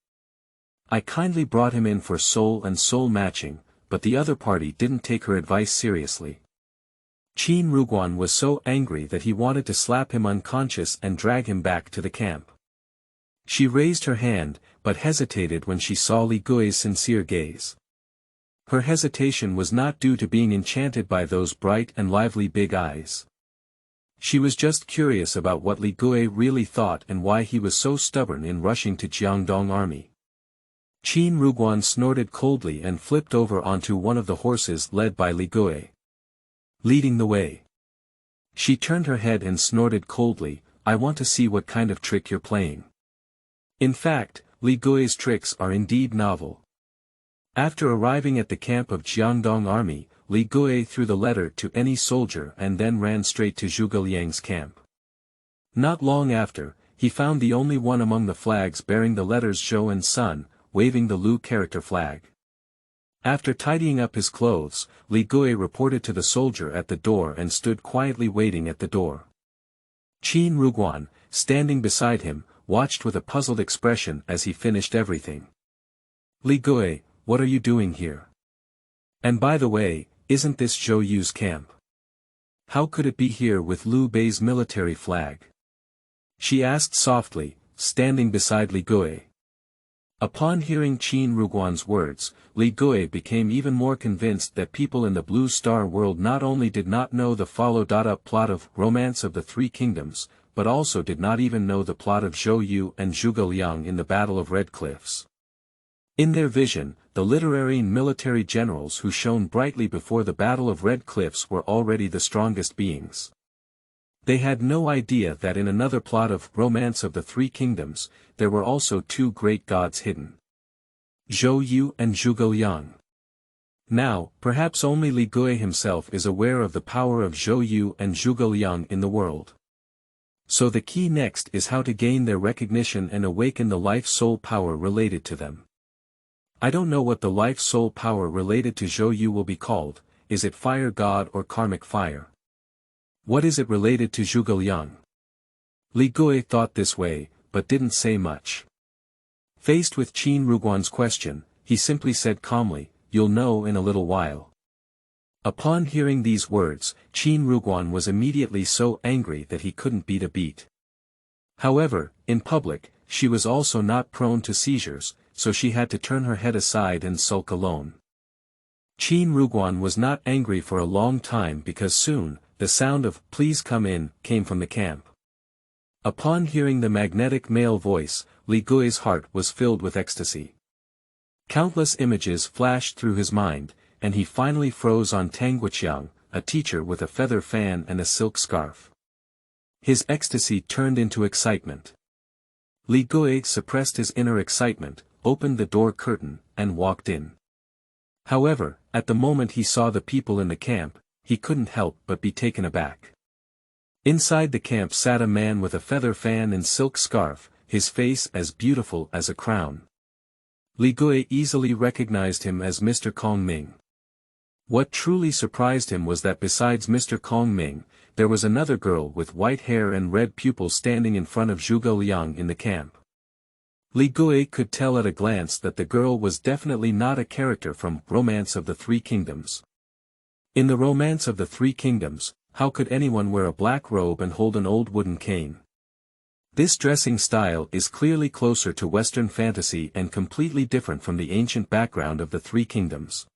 I kindly brought him in for soul and soul matching, but the other party didn't take her advice seriously. Qin Ruguan was so angry that he wanted to slap him unconscious and drag him back to the camp. She raised her hand, but hesitated when she saw Li Gui's sincere gaze. Her hesitation was not due to being enchanted by those bright and lively big eyes. She was just curious about what Li Gui really thought and why he was so stubborn in rushing to Jiangdong army. Qin Ruguan snorted coldly and flipped over onto one of the horses led by Li Gui. Leading the way. She turned her head and snorted coldly, I want to see what kind of trick you're playing. In fact, Li Gui's tricks are indeed novel. After arriving at the camp of Jiangdong army, Li Gui threw the letter to any soldier and then ran straight to Zhuge Liang's camp. Not long after, he found the only one among the flags bearing the letters Zhou and Sun, waving the Lu character flag. After tidying up his clothes, Li Gui reported to the soldier at the door and stood quietly waiting at the door. Qin Ruguan, standing beside him, watched with a puzzled expression as he finished everything. Li Gui, what are you doing here? And by the way, isn't this Zhou Yu's camp? How could it be here with Liu Bei's military flag? She asked softly, standing beside Li Gui. Upon hearing Qin Ruguan's words, Li Gui became even more convinced that people in the Blue Star world not only did not know the followed-up plot of Romance of the Three Kingdoms, but also did not even know the plot of Zhou Yu and Zhuge Liang in the Battle of Red Cliffs. In their vision, the literary and military generals who shone brightly before the Battle of Red Cliffs were already the strongest beings. They had no idea that in another plot of Romance of the Three Kingdoms, there were also two great gods hidden. Zhou Yu and Zhuge Liang. Now, perhaps only Li Gui himself is aware of the power of Zhou Yu and Zhuge Liang in the world. So the key next is how to gain their recognition and awaken the life-soul power related to them. I don't know what the life-soul power related to Zhou Yu will be called, is it fire god or karmic fire? What is it related to Zhuge Liang? Li Gui thought this way, but didn't say much. Faced with Qin Ruguan's question, he simply said calmly, you'll know in a little while. Upon hearing these words, Qin Ruguan was immediately so angry that he couldn't beat a beat. However, in public, she was also not prone to seizures, so she had to turn her head aside and sulk alone. Qin Ruguan was not angry for a long time because soon, the sound of "please come in" came from the camp. Upon hearing the magnetic male voice, Li Gui's heart was filled with ecstasy. Countless images flashed through his mind, and he finally froze on Tang Guqiang, a teacher with a feather fan and a silk scarf. His ecstasy turned into excitement. Li Gui suppressed his inner excitement, opened the door curtain, and walked in. However, at the moment he saw the people in the camp, he couldn't help but be taken aback. Inside the camp sat a man with a feather fan and silk scarf, his face as beautiful as a crown. Li Gui easily recognized him as Mr. Kong Ming. What truly surprised him was that besides Mr. Kong Ming, there was another girl with white hair and red pupils standing in front of Zhuge Liang in the camp. Li Gui could tell at a glance that the girl was definitely not a character from Romance of the Three Kingdoms. In the Romance of the Three Kingdoms, how could anyone wear a black robe and hold an old wooden cane? This dressing style is clearly closer to Western fantasy and completely different from the ancient background of the Three Kingdoms.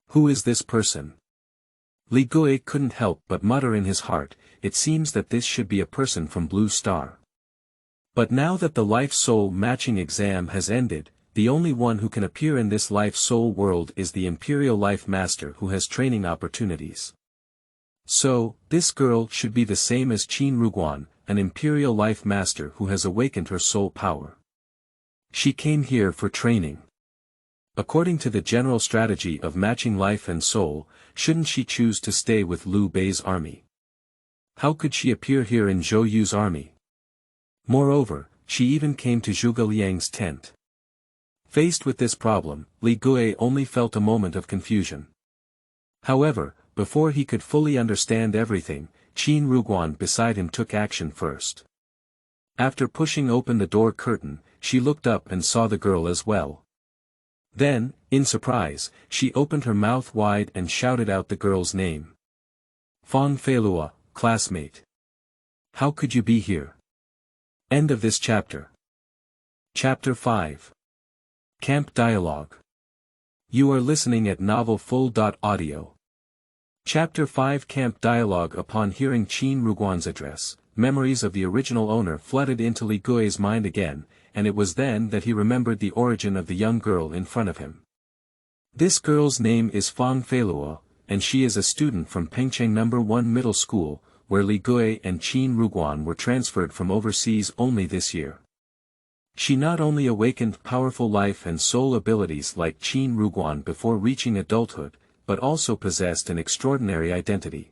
Who is this person? Li Gui couldn't help but mutter in his heart, it seems that this should be a person from Blue Star. But now that the life-soul matching exam has ended, the only one who can appear in this life-soul world is the Imperial Life Master who has training opportunities. So, this girl should be the same as Qin Ruguan, an Imperial Life Master who has awakened her soul power. She came here for training. According to the general strategy of matching life and soul, shouldn't she choose to stay with Liu Bei's army? How could she appear here in Zhou Yu's army? Moreover, she even came to Zhuge Liang's tent. Faced with this problem, Li Gui only felt a moment of confusion. However, before he could fully understand everything, Qin Ruguan beside him took action first. After pushing open the door curtain, she looked up and saw the girl as well. Then, in surprise, she opened her mouth wide and shouted out the girl's name. Fangfeiluo, classmate. How could you be here? End of this chapter. Chapter 5. Camp Dialogue. You are listening at novelfull.audio. Chapter 5 Camp Dialogue. Upon hearing Qin Ruguan's address, memories of the original owner flooded into Li Gui's mind again, and it was then that he remembered the origin of the young girl in front of him. This girl's name is Fangfeiluo, and she is a student from Fengshen No. 1 Middle School, where Li Gui and Qin Ruguan were transferred from overseas only this year. She not only awakened powerful life and soul abilities like Qin Ruguan before reaching adulthood, but also possessed an extraordinary identity.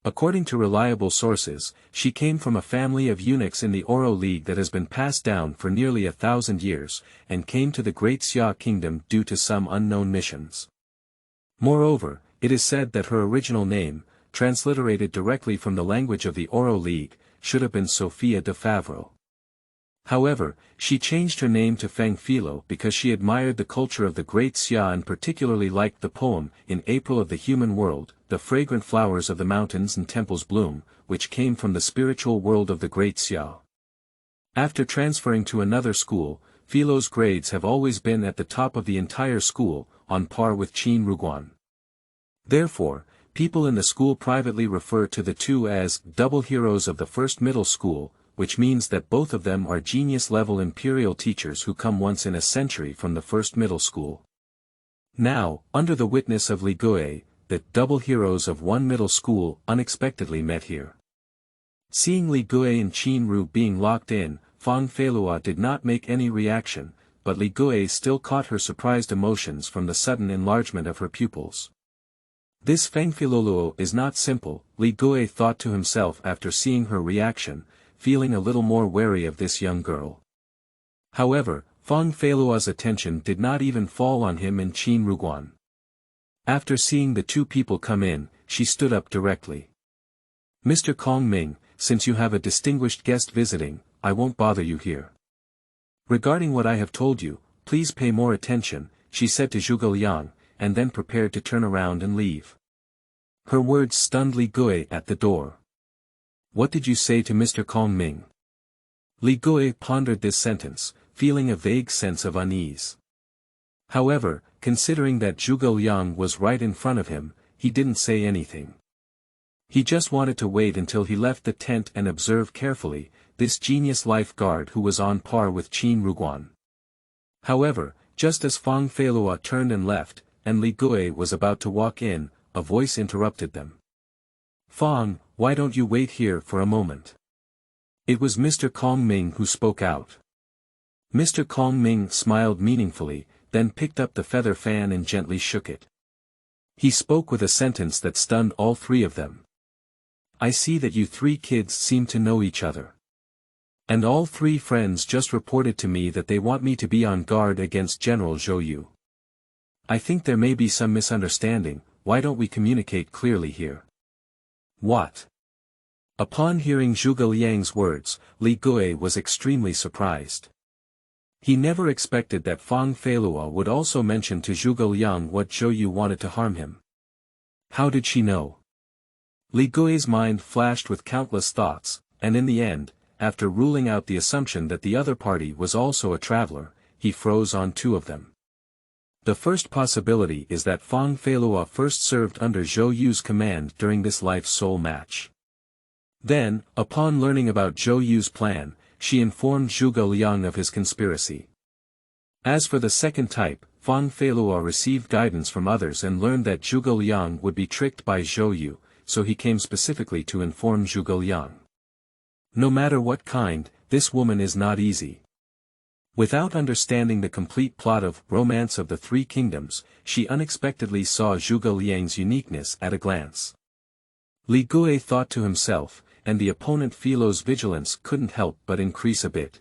According to reliable sources, she came from a family of eunuchs in the Oro League that has been passed down for nearly 1,000 years, and came to the Great Xia Kingdom due to some unknown missions. Moreover, it is said that her original name, transliterated directly from the language of the Oro League, should have been Sophia de Favreau. However, she changed her name to Fangfeiluo because she admired the culture of the Great Xia and particularly liked the poem, In April of the Human World, the fragrant flowers of the mountains and temples bloom, which came from the spiritual world of the Great Xia. After transferring to another school, Philo's grades have always been at the top of the entire school, on par with Qin Ruguan. Therefore, people in the school privately refer to the two as double heroes of the first middle school, which means that both of them are genius-level imperial teachers who come once in a century from the first middle school. Now, under the witness of Li Gui, the double heroes of one middle school unexpectedly met here. Seeing Li Gui and Qin Ru being locked in, Fangfeiluo did not make any reaction, but Li Gui still caught her surprised emotions from the sudden enlargement of her pupils. This Fangfeiluo is not simple, Li Gui thought to himself after seeing her reaction, feeling a little more wary of this young girl. However, Fangfeiluo's attention did not even fall on him and Qin Ruguan. After seeing the two people come in, she stood up directly. Mr. Kong Ming, since you have a distinguished guest visiting, I won't bother you here. Regarding what I have told you, please pay more attention, she said to Zhuge Liang, and then prepared to turn around and leave. Her words stunned Li Gui at the door. What did you say to Mr. Kong Ming? Li Gui pondered this sentence, feeling a vague sense of unease. However, considering that Zhuge Liang was right in front of him, he didn't say anything. He just wanted to wait until he left the tent and observe carefully, this genius lifeguard who was on par with Qin Ruguan. However, just as Fangfeiluo turned and left, and Li Gui was about to walk in, a voice interrupted them. Fang, why don't you wait here for a moment? It was Mr. Kong Ming who spoke out. Mr. Kong Ming smiled meaningfully, then picked up the feather fan and gently shook it. He spoke with a sentence that stunned all three of them. I see that you three kids seem to know each other. And all three friends just reported to me that they want me to be on guard against General Zhou Yu. I think there may be some misunderstanding, why don't we communicate clearly here? What? Upon hearing Zhuge Liang's words, Li Gui was extremely surprised. He never expected that Fangfeiluo would also mention to Zhuge Liang what Zhou Yu wanted to harm him. How did she know? Li Gui's mind flashed with countless thoughts, and in the end, after ruling out the assumption that the other party was also a traveler, he froze on two of them. The first possibility is that Fangfeiluo first served under Zhou Yu's command during this life-soul match. Then, upon learning about Zhou Yu's plan, she informed Zhuge Liang of his conspiracy. As for the second type, Fangfeiluo received guidance from others and learned that Zhuge Liang would be tricked by Zhou Yu, so he came specifically to inform Zhuge Liang. No matter what kind, this woman is not easy. Without understanding the complete plot of Romance of the Three Kingdoms, she unexpectedly saw Zhuge Liang's uniqueness at a glance. Li Gui thought to himself, and the opponent Fangfeiluo's vigilance couldn't help but increase a bit.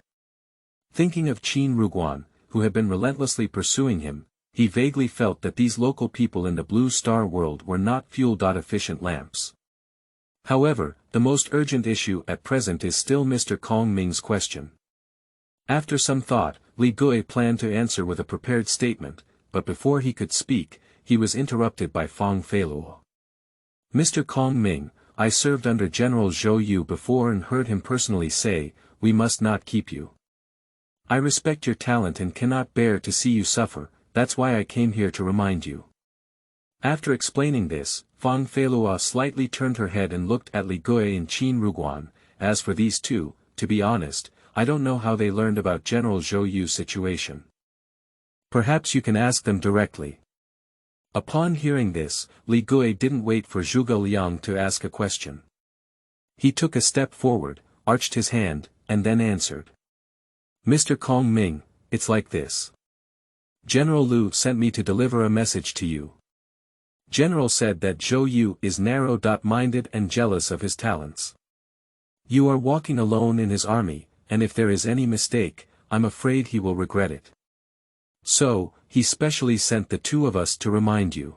Thinking of Qin Ruguan, who had been relentlessly pursuing him, he vaguely felt that these local people in the Blue Star world were not fuel-efficient lamps. However, the most urgent issue at present is still Mr. Kong Ming's question. After some thought, Li Gui planned to answer with a prepared statement, but before he could speak, he was interrupted by Fangfeiluo. Mr. Kong Ming, I served under General Zhou Yu before and heard him personally say, we must not keep you. I respect your talent and cannot bear to see you suffer, that's why I came here to remind you. After explaining this, Fangfeiluo slightly turned her head and looked at Li Gui and Qin Ruguan. As for these two, to be honest, I don't know how they learned about General Zhou Yu's situation. Perhaps you can ask them directly. Upon hearing this, Li Gui didn't wait for Zhuge Liang to ask a question. He took a step forward, arched his hand, and then answered. Mr. Kong Ming, it's like this. General Liu sent me to deliver a message to you. General said that Zhou Yu is narrow-minded and jealous of his talents. You are walking alone in his army, and if there is any mistake, I'm afraid he will regret it. So, he specially sent the two of us to remind you.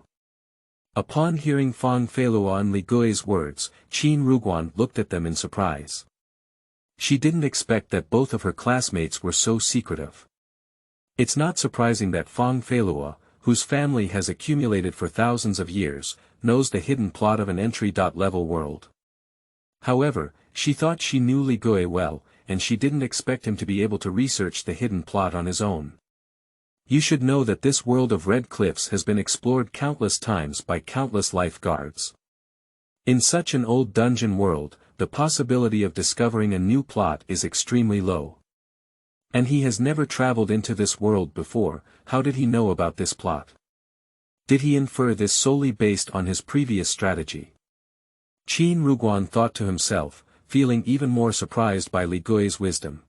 Upon hearing Fangfeiluo and Li Gui's words, Qin Ruguan looked at them in surprise. She didn't expect that both of her classmates were so secretive. It's not surprising that Fangfeiluo, whose family has accumulated for thousands of years, knows the hidden plot of an entry-level world. However, she thought she knew Li Gui well, and she didn't expect him to be able to research the hidden plot on his own. You should know that this world of red cliffs has been explored countless times by countless lifeguards. In such an old dungeon world, the possibility of discovering a new plot is extremely low. And he has never traveled into this world before. How did he know about this plot? Did he infer this solely based on his previous strategy? Qin Ruguan thought to himself, feeling even more surprised by Li Gui's wisdom.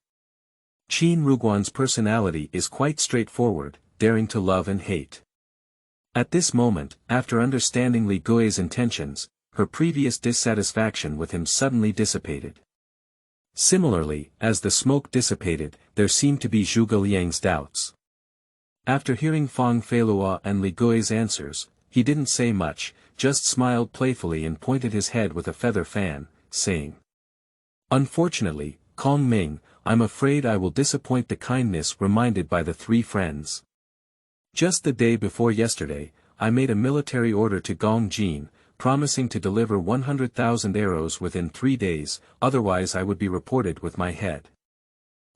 Qin Ruguan's personality is quite straightforward, daring to love and hate. At this moment, after understanding Li Gui's intentions, her previous dissatisfaction with him suddenly dissipated. Similarly, as the smoke dissipated, there seemed to be Zhuge Liang's doubts. After hearing Fangfeiluo and Li Gui's answers, he didn't say much, just smiled playfully and pointed his head with a feather fan, saying, Unfortunately, Kong Ming, I'm afraid I will disappoint the kindness reminded by the three friends. Just the day before yesterday, I made a military order to Gong Jin, promising to deliver 100,000 arrows within 3 days, otherwise I would be reported with my head.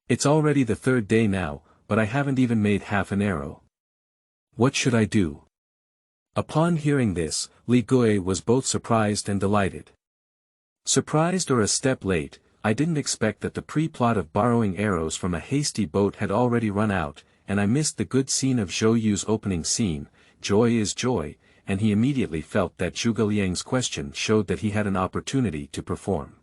It's already the third day now, but I haven't even made half an arrow. What should I do? Upon hearing this, Li Gui was both surprised and delighted. Surprised or a step late, I didn't expect that the pre-plot of borrowing arrows from a hasty boat had already run out, and I missed the good scene of Zhou Yu's opening scene. Joy is joy, and he immediately felt that Zhuge Liang's question showed that he had an opportunity to perform.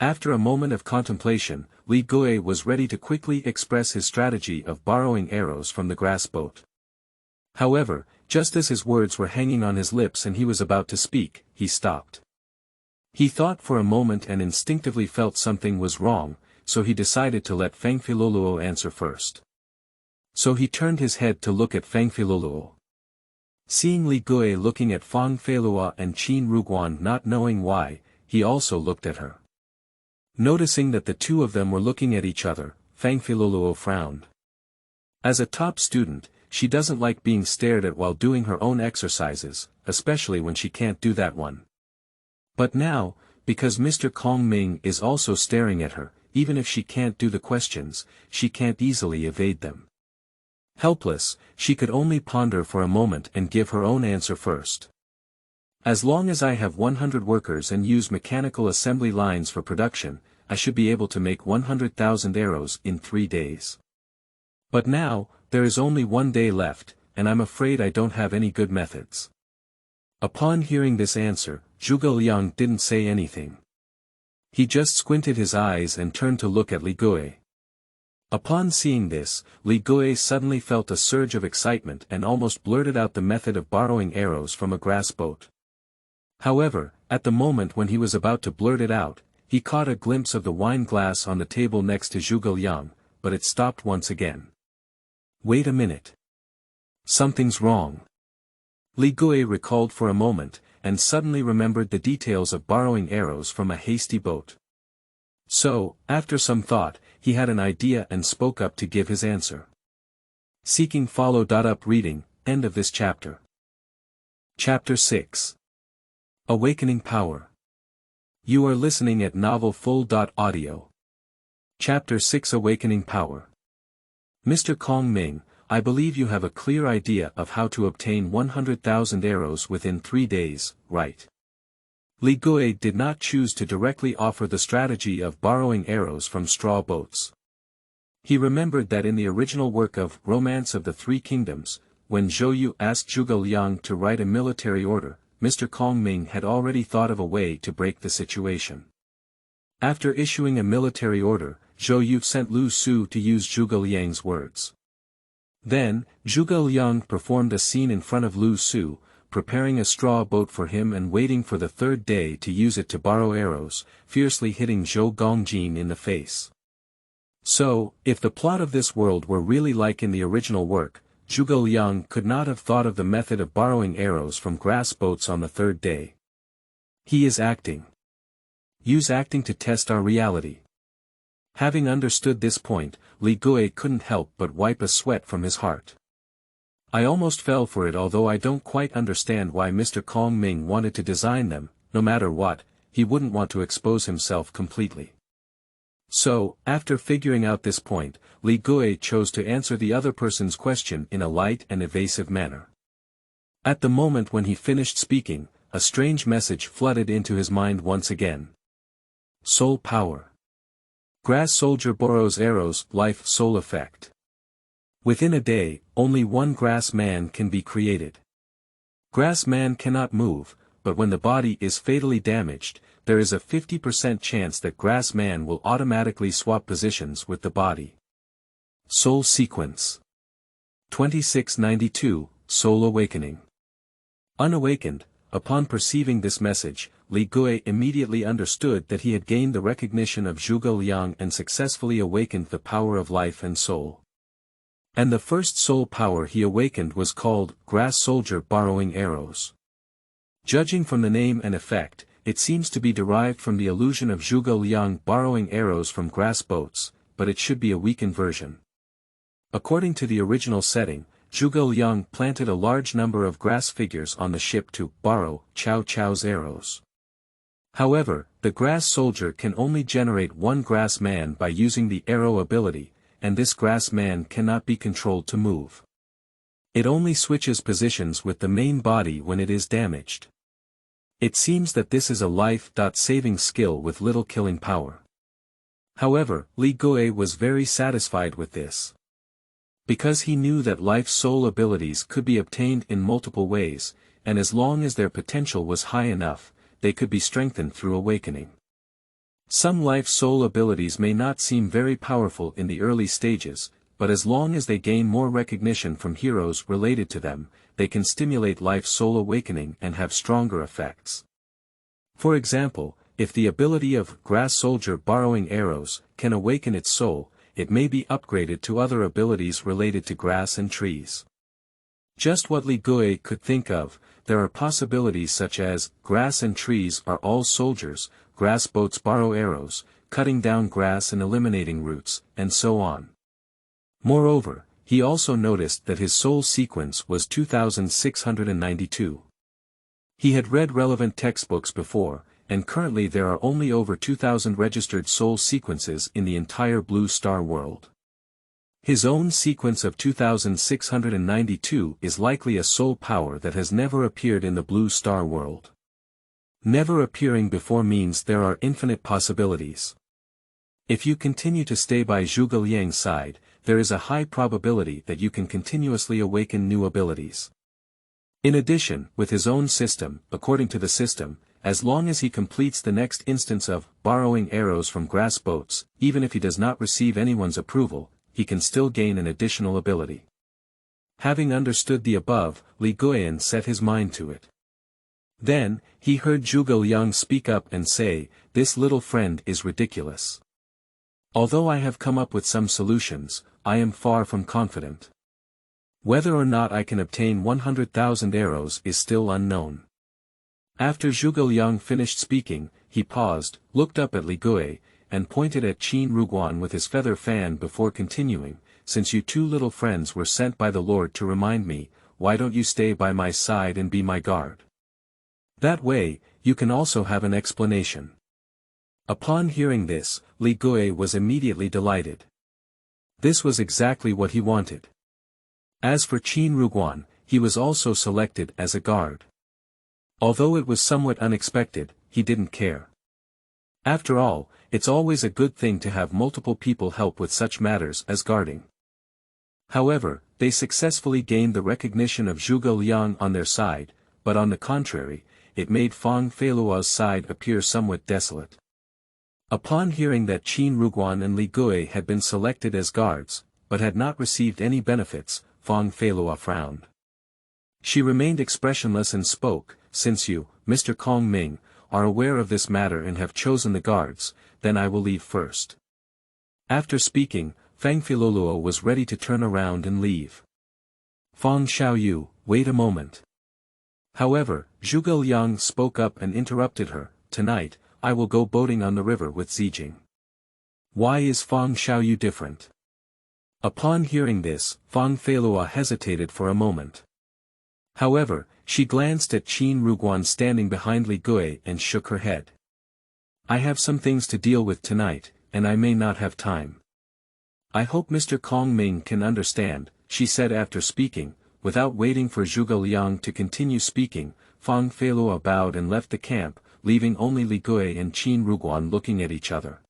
After a moment of contemplation, Li Gui was ready to quickly express his strategy of borrowing arrows from the grass boat. However, just as his words were hanging on his lips and he was about to speak, he stopped. He thought for a moment and instinctively felt something was wrong, so he decided to let Fangfeiluo answer first. So he turned his head to look at Fangfeiluo. Seeing Li Gui looking at Fangfeiluo and Qin Ruguan not knowing why, he also looked at her. Noticing that the two of them were looking at each other, Fangfeiluo frowned. As a top student, she doesn't like being stared at while doing her own exercises, especially when she can't do that one. But now, because Mr. Kong Ming is also staring at her, even if she can't do the questions, she can't easily evade them. Helpless, she could only ponder for a moment and give her own answer first. As long as I have 100 workers and use mechanical assembly lines for production, I should be able to make 100,000 arrows in 3 days. But now, there is only 1 day left, and I'm afraid I don't have any good methods. Upon hearing this answer, Zhuge Liang didn't say anything. He just squinted his eyes and turned to look at Li Gui. Upon seeing this, Li Gui suddenly felt a surge of excitement and almost blurted out the method of borrowing arrows from a grass boat. However, at the moment when he was about to blurt it out, he caught a glimpse of the wine glass on the table next to Zhuge Liang, but it stopped once again. Wait a minute. Something's wrong. Li Gui recalled for a moment, and suddenly remembered the details of borrowing arrows from a hasty boat. So, after some thought, he had an idea and spoke up to give his answer. Seeking follow-up reading, end of this chapter. Chapter 6. Awakening Power. You are listening at Novel Full.audio. Chapter 6 Awakening Power. Mr. Kong Ming, I believe you have a clear idea of how to obtain 100,000 arrows within 3 days, right? Li Gui did not choose to directly offer the strategy of borrowing arrows from straw boats. He remembered that in the original work of Romance of the Three Kingdoms, when Zhou Yu asked Zhuge Liang to write a military order, Mr. Kong Ming had already thought of a way to break the situation. After issuing a military order, Zhou Yu sent Lu Su to use Zhuge Liang's words. Then, Zhuge Liang performed a scene in front of Lu Su, preparing a straw boat for him and waiting for the third day to use it to borrow arrows, fiercely hitting Zhou Gongjin in the face. So, if the plot of this world were really like in the original work, Zhuge Liang could not have thought of the method of borrowing arrows from grass boats on the third day. He is acting. Use acting to test our reality. Having understood this point, Li Gui couldn't help but wipe a sweat from his heart. I almost fell for it, although I don't quite understand why Mr. Kong Ming wanted to design them. No matter what, he wouldn't want to expose himself completely. So, after figuring out this point, Li Gui chose to answer the other person's question in a light and evasive manner. At the moment when he finished speaking, a strange message flooded into his mind once again. Soul power. Grass soldier borrows arrows, life soul effect. Within a day, only one grass man can be created. Grass man cannot move, but when the body is fatally damaged, there is a 50% chance that grass man will automatically swap positions with the body. Soul sequence. 2692, Soul awakening. Unawakened, upon perceiving this message, Li Gui immediately understood that he had gained the recognition of Zhuge Liang and successfully awakened the power of life and soul. And the first soul power he awakened was called Grass Soldier Borrowing Arrows. Judging from the name and effect, it seems to be derived from the illusion of Zhuge Liang borrowing arrows from grass boats, but it should be a weakened version. According to the original setting, Zhuge Liang planted a large number of grass figures on the ship to borrow Cao Cao's arrows. However, the grass soldier can only generate one grass man by using the arrow ability, and this grass man cannot be controlled to move. It only switches positions with the main body when it is damaged. It seems that this is a life-saving skill with little killing power. However, Li Gui was very satisfied with this. Because he knew that life-soul abilities could be obtained in multiple ways, and as long as their potential was high enough, they could be strengthened through awakening. Some life-soul abilities may not seem very powerful in the early stages, but as long as they gain more recognition from heroes related to them, they can stimulate life-soul awakening and have stronger effects. For example, if the ability of Grass Soldier borrowing arrows can awaken its soul, it may be upgraded to other abilities related to grass and trees. Just what Li Gui could think of, there are possibilities such as, grass and trees are all soldiers, grass boats borrow arrows, cutting down grass and eliminating roots, and so on. Moreover, he also noticed that his soul sequence was 2692. He had read relevant textbooks before, and currently there are only over 2,000 registered soul sequences in the entire Blue Star world. His own sequence of 2692 is likely a soul power that has never appeared in the Blue Star world. Never appearing before means there are infinite possibilities. If you continue to stay by Zhuge Liang's side, there is a high probability that you can continuously awaken new abilities. In addition, with his own system, according to the system, as long as he completes the next instance of borrowing arrows from grass boats, even if he does not receive anyone's approval, he can still gain an additional ability. Having understood the above, Li Guiyan set his mind to it. Then, he heard Zhuge Liang speak up and say, "This little friend is ridiculous. Although I have come up with some solutions, I am far from confident. Whether or not I can obtain 100,000 arrows is still unknown." After Zhuge Liang finished speaking, he paused, looked up at Li Guiyan, and pointed at Qin Ruguan with his feather fan before continuing, "Since you two little friends were sent by the Lord to remind me, why don't you stay by my side and be my guard? That way, you can also have an explanation." Upon hearing this, Li Guiyan was immediately delighted. This was exactly what he wanted. As for Qin Ruguan, he was also selected as a guard. Although it was somewhat unexpected, he didn't care. After all, it's always a good thing to have multiple people help with such matters as guarding. However, they successfully gained the recognition of Zhuge Liang on their side, but on the contrary, it made Fangfeiluo's side appear somewhat desolate. Upon hearing that Qin Ruguan and Li Guiyan had been selected as guards, but had not received any benefits, Fangfeiluo frowned. She remained expressionless and spoke, "Since you, Mr. Kong Ming, are aware of this matter and have chosen the guards, then I will leave first." After speaking, Fangfeiluo was ready to turn around and leave. "Fang Xiaoyu, wait a moment." However, Zhuge Liang spoke up and interrupted her, "Tonight, I will go boating on the river with Zijing." "Why is Fang Xiaoyu different?" Upon hearing this, Fangfeiluo hesitated for a moment. However, she glanced at Qin Ruguan standing behind Li Guiyan and shook her head. "I have some things to deal with tonight, and I may not have time. I hope Mr. Kong Ming can understand," she said after speaking. Without waiting for Zhuge Liang to continue speaking, Fangfeiluo bowed and left the camp, leaving only Li Guiyan and Qin Ruguan looking at each other.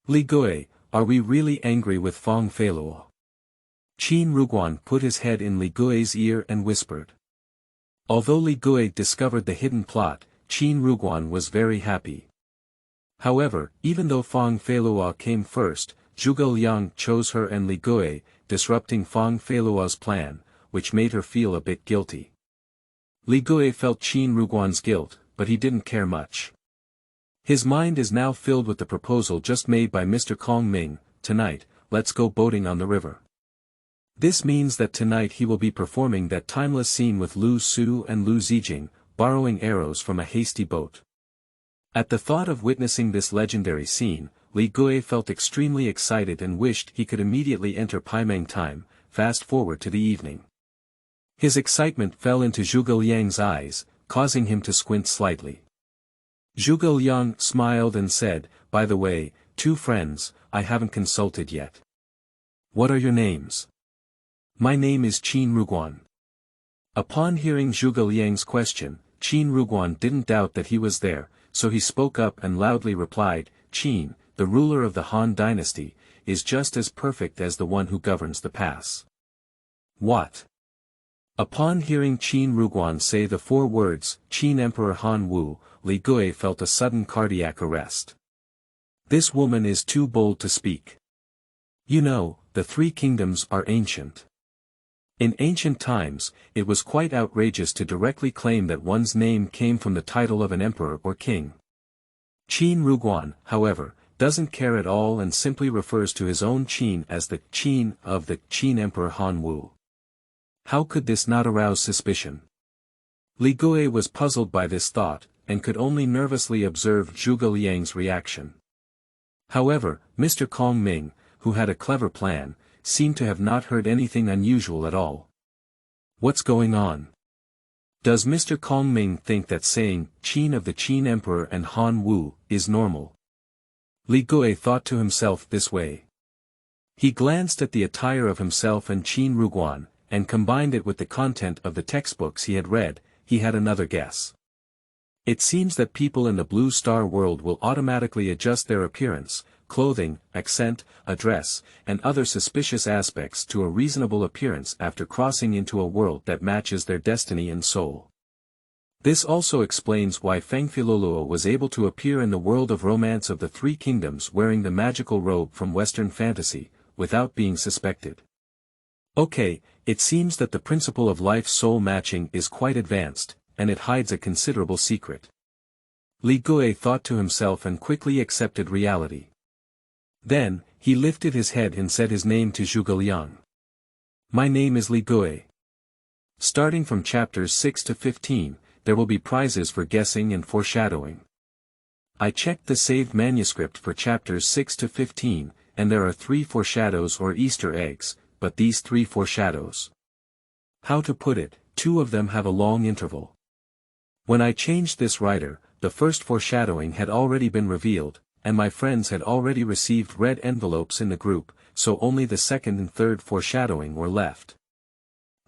"Li Guiyan, are we really angry with Fangfeiluo?" Qin Ruguan put his head in Li Guiyan's ear and whispered. Although Li Guiyan discovered the hidden plot, Qin Ruguan was very happy. However, even though Fangfeiluo came first, Zhuge Liang chose her and Li Guiyan, disrupting Fangfeiluo's plan, which made her feel a bit guilty. Li Guiyan felt Qin Ruguan's guilt, but he didn't care much. His mind is now filled with the proposal just made by Mr. Kong Ming. "Tonight, let's go boating on the river." This means that tonight he will be performing that timeless scene with Lu Su and Lu Zijing, borrowing arrows from a hasty boat. At the thought of witnessing this legendary scene, Li Guiyan felt extremely excited and wished he could immediately enter Paimeng time. Fast forward to the evening. His excitement fell into Zhuge Liang's eyes, causing him to squint slightly. Zhuge Liang smiled and said, "By the way, two friends, I haven't consulted yet. What are your names?" "My name is Qin Ruguan." Upon hearing Zhuge Liang's question, Qin Ruguan didn't doubt that he was there, so he spoke up and loudly replied, "Qin, the ruler of the Han dynasty, is just as perfect as the one who governs the pass." "What?" Upon hearing Qin Ruguan say the four words, "Qin Emperor Han Wu," Li Guiyan felt a sudden cardiac arrest. This woman is too bold to speak. You know, the three kingdoms are ancient. In ancient times, it was quite outrageous to directly claim that one's name came from the title of an emperor or king. Qin Ruguan, however, doesn't care at all and simply refers to his own Qin as the Qin of the Qin Emperor Han Wu. How could this not arouse suspicion? Li Guiyan was puzzled by this thought, and could only nervously observe Zhuge Liang's reaction. However, Mr. Kong Ming, who had a clever plan, seemed to have not heard anything unusual at all. What's going on? Does Mr. Kong Ming think that saying, Qin of the Qin Emperor and Han Wu, is normal? Li Guiyan thought to himself this way. He glanced at the attire of himself and Qin Ruguan, and combined it with the content of the textbooks he had read. He had another guess. It seems that people in the Blue Star world will automatically adjust their appearance, clothing, accent, address, and other suspicious aspects to a reasonable appearance after crossing into a world that matches their destiny and soul. This also explains why Fangfeiluo was able to appear in the world of romance of the Three Kingdoms wearing the magical robe from Western fantasy, without being suspected. Okay, it seems that the principle of life-soul matching is quite advanced, and it hides a considerable secret. Li Gui thought to himself and quickly accepted reality. Then, he lifted his head and said his name to Zhuge Liang. My name is Li Gui. Starting from chapters 6 to 15, there will be prizes for guessing and foreshadowing. I checked the saved manuscript for chapters 6 to 15, and there are 3 foreshadows or Easter eggs, but these 3 foreshadows. How to put it, 2 of them have a long interval. When I changed this writer, the first foreshadowing had already been revealed, and my friends had already received red envelopes in the group, so only the second and third foreshadowing were left.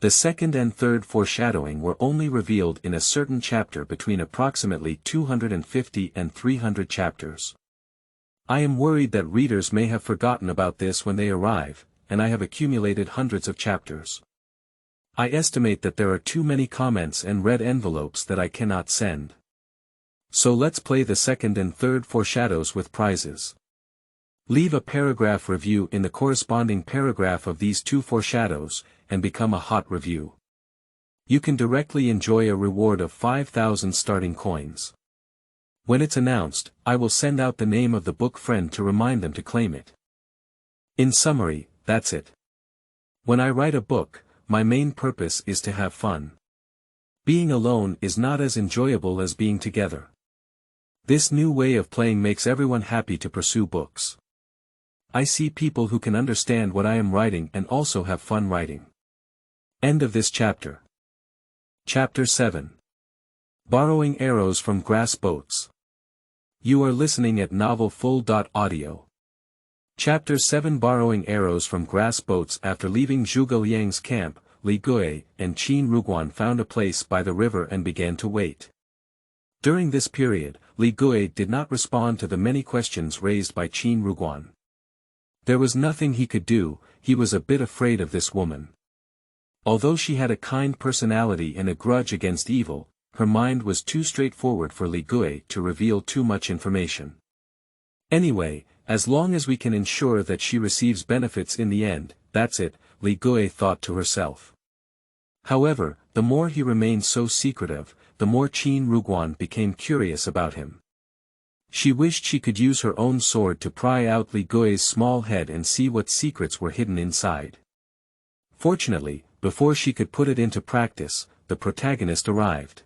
The second and third foreshadowing were only revealed in a certain chapter between approximately 250 and 300 chapters. I am worried that readers may have forgotten about this when they arrive, and I have accumulated hundreds of chapters. I estimate that there are too many comments and red envelopes that I cannot send. So let's play the second and third foreshadows with prizes. Leave a paragraph review in the corresponding paragraph of these 2 foreshadows, and become a hot review. You can directly enjoy a reward of 5,000 starting coins. When it's announced, I will send out the name of the book friend to remind them to claim it. In summary, that's it. When I write a book, my main purpose is to have fun. Being alone is not as enjoyable as being together. This new way of playing makes everyone happy to pursue books. I see people who can understand what I am writing and also have fun writing. End of this chapter. Chapter 7. Borrowing Arrows from Grass Boats. You are listening at novelfull.audio. Chapter 7. Borrowing Arrows from Grass Boats. After leaving Zhuge Liang's camp, Li Gui and Qin Ruguan found a place by the river and began to wait. During this period, Li Gui did not respond to the many questions raised by Qin Ruguan. There was nothing he could do, he was a bit afraid of this woman. Although she had a kind personality and a grudge against evil, her mind was too straightforward for Li Gui to reveal too much information. Anyway, as long as we can ensure that she receives benefits in the end, that's it, Li Gui thought to herself. However, the more he remained so secretive, the more Qin Ruguan became curious about him. She wished she could use her own sword to pry out Li Gui's small head and see what secrets were hidden inside. Fortunately, before she could put it into practice, the protagonist arrived.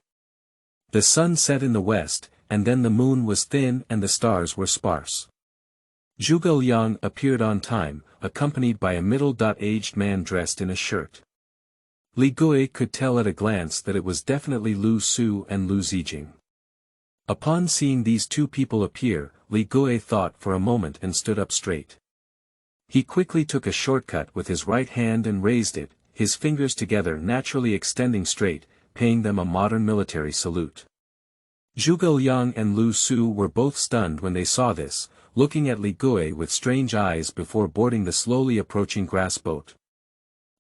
The sun set in the west, and then the moon was thin and the stars were sparse. Zhuge Liang appeared on time, accompanied by a middle-aged man dressed in a shirt. Li Gui could tell at a glance that it was definitely Lu Su and Lu Zijing. Upon seeing these 2 people appear, Li Gui thought for a moment and stood up straight. He quickly took a shortcut with his right hand and raised it, his fingers together naturally extending straight, paying them a modern military salute. Zhuge Liang and Lu Su were both stunned when they saw this, looking at Li Gui with strange eyes before boarding the slowly approaching grass boat.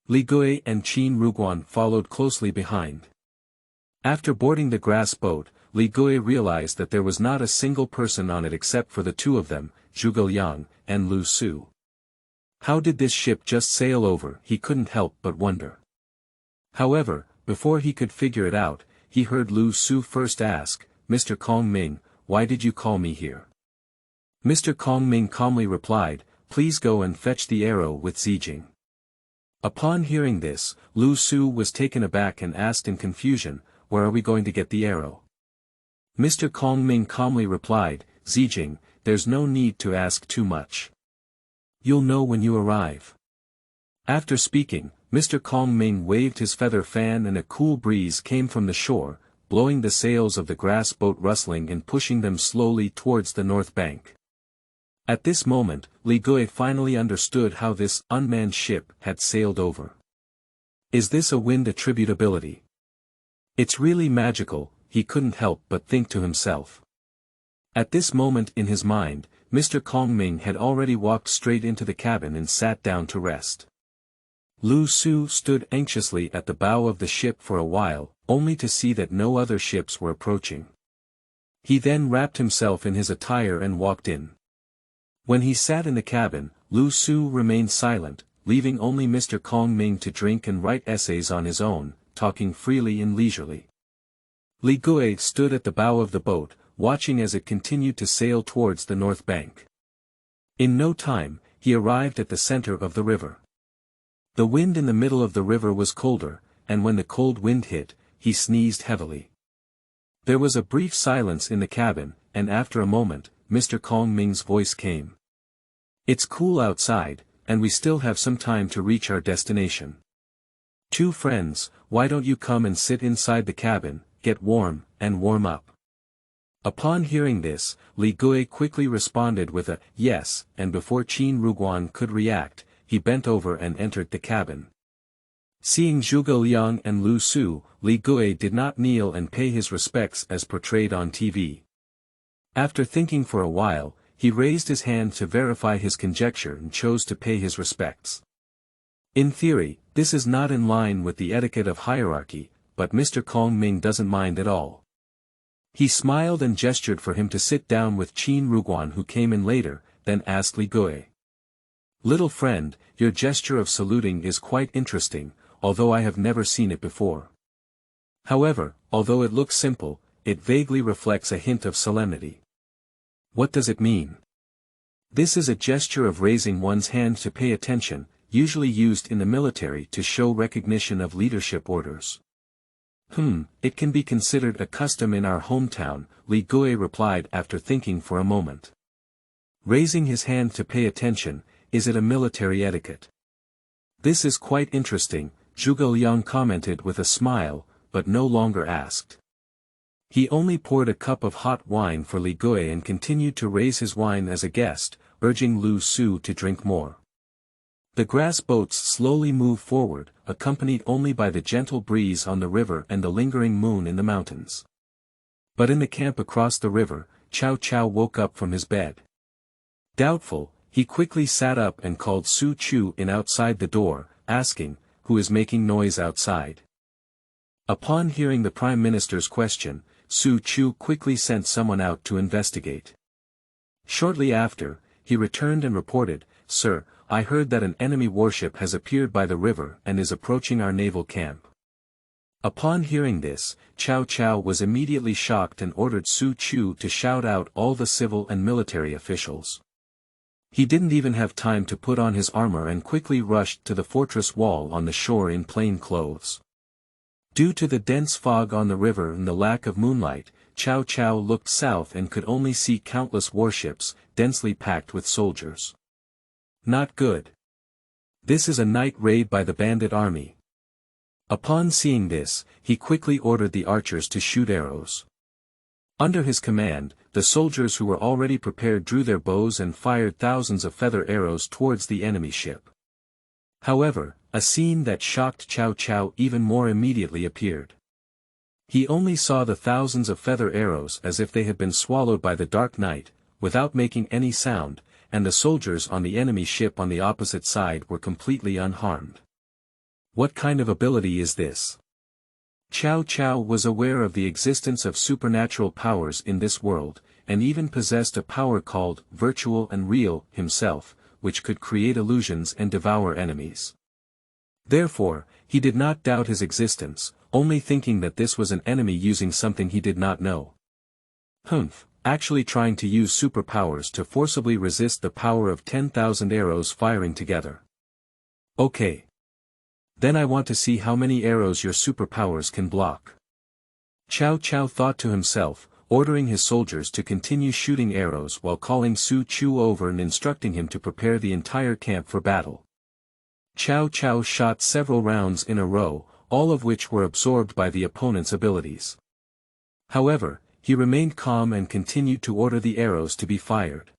Li Gui and Qin Ruguan followed closely behind. After boarding the grass boat, Li Gui realized that there was not a single person on it except for the 2 of them, Zhuge Liang and Lu Su. How did this ship just sail over? He couldn't help but wonder. However, before he could figure it out, he heard Lu Su first ask, "Mr. Kong Ming, why did you call me here?" Mr. Kong Ming calmly replied, "Please go and fetch the arrow with Zijing." Upon hearing this, Lu Su was taken aback and asked in confusion, "Where are we going to get the arrow?" Mr. Kong Ming calmly replied, "Zijing, there's no need to ask too much. You'll know when you arrive." After speaking, Mr. Kong Ming waved his feather fan and a cool breeze came from the shore, blowing the sails of the grass boat rustling and pushing them slowly towards the north bank. At this moment, Li Gui finally understood how this unmanned ship had sailed over. Is this a wind attributability? It's really magical, he couldn't help but think to himself. At this moment in his mind, Mr. Kong Ming had already walked straight into the cabin and sat down to rest. Lu Su stood anxiously at the bow of the ship for a while, only to see that no other ships were approaching. He then wrapped himself in his attire and walked in. When he sat in the cabin, Lu Su remained silent, leaving only Mr. Kong Ming to drink and write essays on his own, talking freely and leisurely. Li Gui stood at the bow of the boat, watching as it continued to sail towards the north bank. In no time, he arrived at the center of the river. The wind in the middle of the river was colder, and when the cold wind hit, he sneezed heavily. There was a brief silence in the cabin, and after a moment, Mr. Kong Ming's voice came. "It's cool outside, and we still have some time to reach our destination. Two friends, why don't you come and sit inside the cabin, get warm, and warm up?" Upon hearing this, Li Gui quickly responded with a "yes," and before Qin Ruguan could react, he bent over and entered the cabin. Seeing Zhuge Liang and Lu Su, Li Gui did not kneel and pay his respects as portrayed on TV. After thinking for a while, he raised his hand to verify his conjecture and chose to pay his respects. In theory, this is not in line with the etiquette of hierarchy, but Mr. Kong Ming doesn't mind at all. He smiled and gestured for him to sit down with Qin Ruguan, who came in later, then asked Li Gui. "Little friend, your gesture of saluting is quite interesting, although I have never seen it before. However, although it looks simple, it vaguely reflects a hint of solemnity. What does it mean?" "This is a gesture of raising one's hand to pay attention, usually used in the military to show recognition of leadership orders." It can be considered a custom in our hometown," Li Gui replied after thinking for a moment. "Raising his hand to pay attention, is it a military etiquette?" "This is quite interesting," Zhuge Liang commented with a smile, but no longer asked. He only poured a cup of hot wine for Li Gui and continued to raise his wine as a guest, urging Lu Su to drink more. The grass boats slowly moved forward, accompanied only by the gentle breeze on the river and the lingering moon in the mountains. But in the camp across the river, Chow Chow woke up from his bed. Doubtful, he quickly sat up and called Su Chu in outside the door, asking, "Who is making noise outside?" Upon hearing the Prime Minister's question, Su Chu quickly sent someone out to investigate. Shortly after, he returned and reported, "Sir, I heard that an enemy warship has appeared by the river and is approaching our naval camp." Upon hearing this, Chow Chow was immediately shocked and ordered Su Chu to shout out all the civil and military officials. He didn't even have time to put on his armor and quickly rushed to the fortress wall on the shore in plain clothes. Due to the dense fog on the river and the lack of moonlight, Chow Chow looked south and could only see countless warships, densely packed with soldiers. Not good. This is a night raid by the bandit army. Upon seeing this, he quickly ordered the archers to shoot arrows. Under his command, the soldiers who were already prepared drew their bows and fired thousands of feather arrows towards the enemy ship. However, a scene that shocked Chow Chow even more immediately appeared. He only saw the thousands of feather arrows as if they had been swallowed by the dark night, without making any sound, and the soldiers on the enemy ship on the opposite side were completely unharmed. What kind of ability is this? Chow Chow was aware of the existence of supernatural powers in this world, and even possessed a power called virtual and real himself, which could create illusions and devour enemies. Therefore, he did not doubt his existence, only thinking that this was an enemy using something he did not know. Actually trying to use superpowers to forcibly resist the power of 10,000 arrows firing together. Okay. Then I want to see how many arrows your superpowers can block. Chow Chow thought to himself, ordering his soldiers to continue shooting arrows while calling Su Chu over and instructing him to prepare the entire camp for battle. Chow Chow shot several rounds in a row, all of which were absorbed by the opponent's abilities. However, he remained calm and continued to order the arrows to be fired.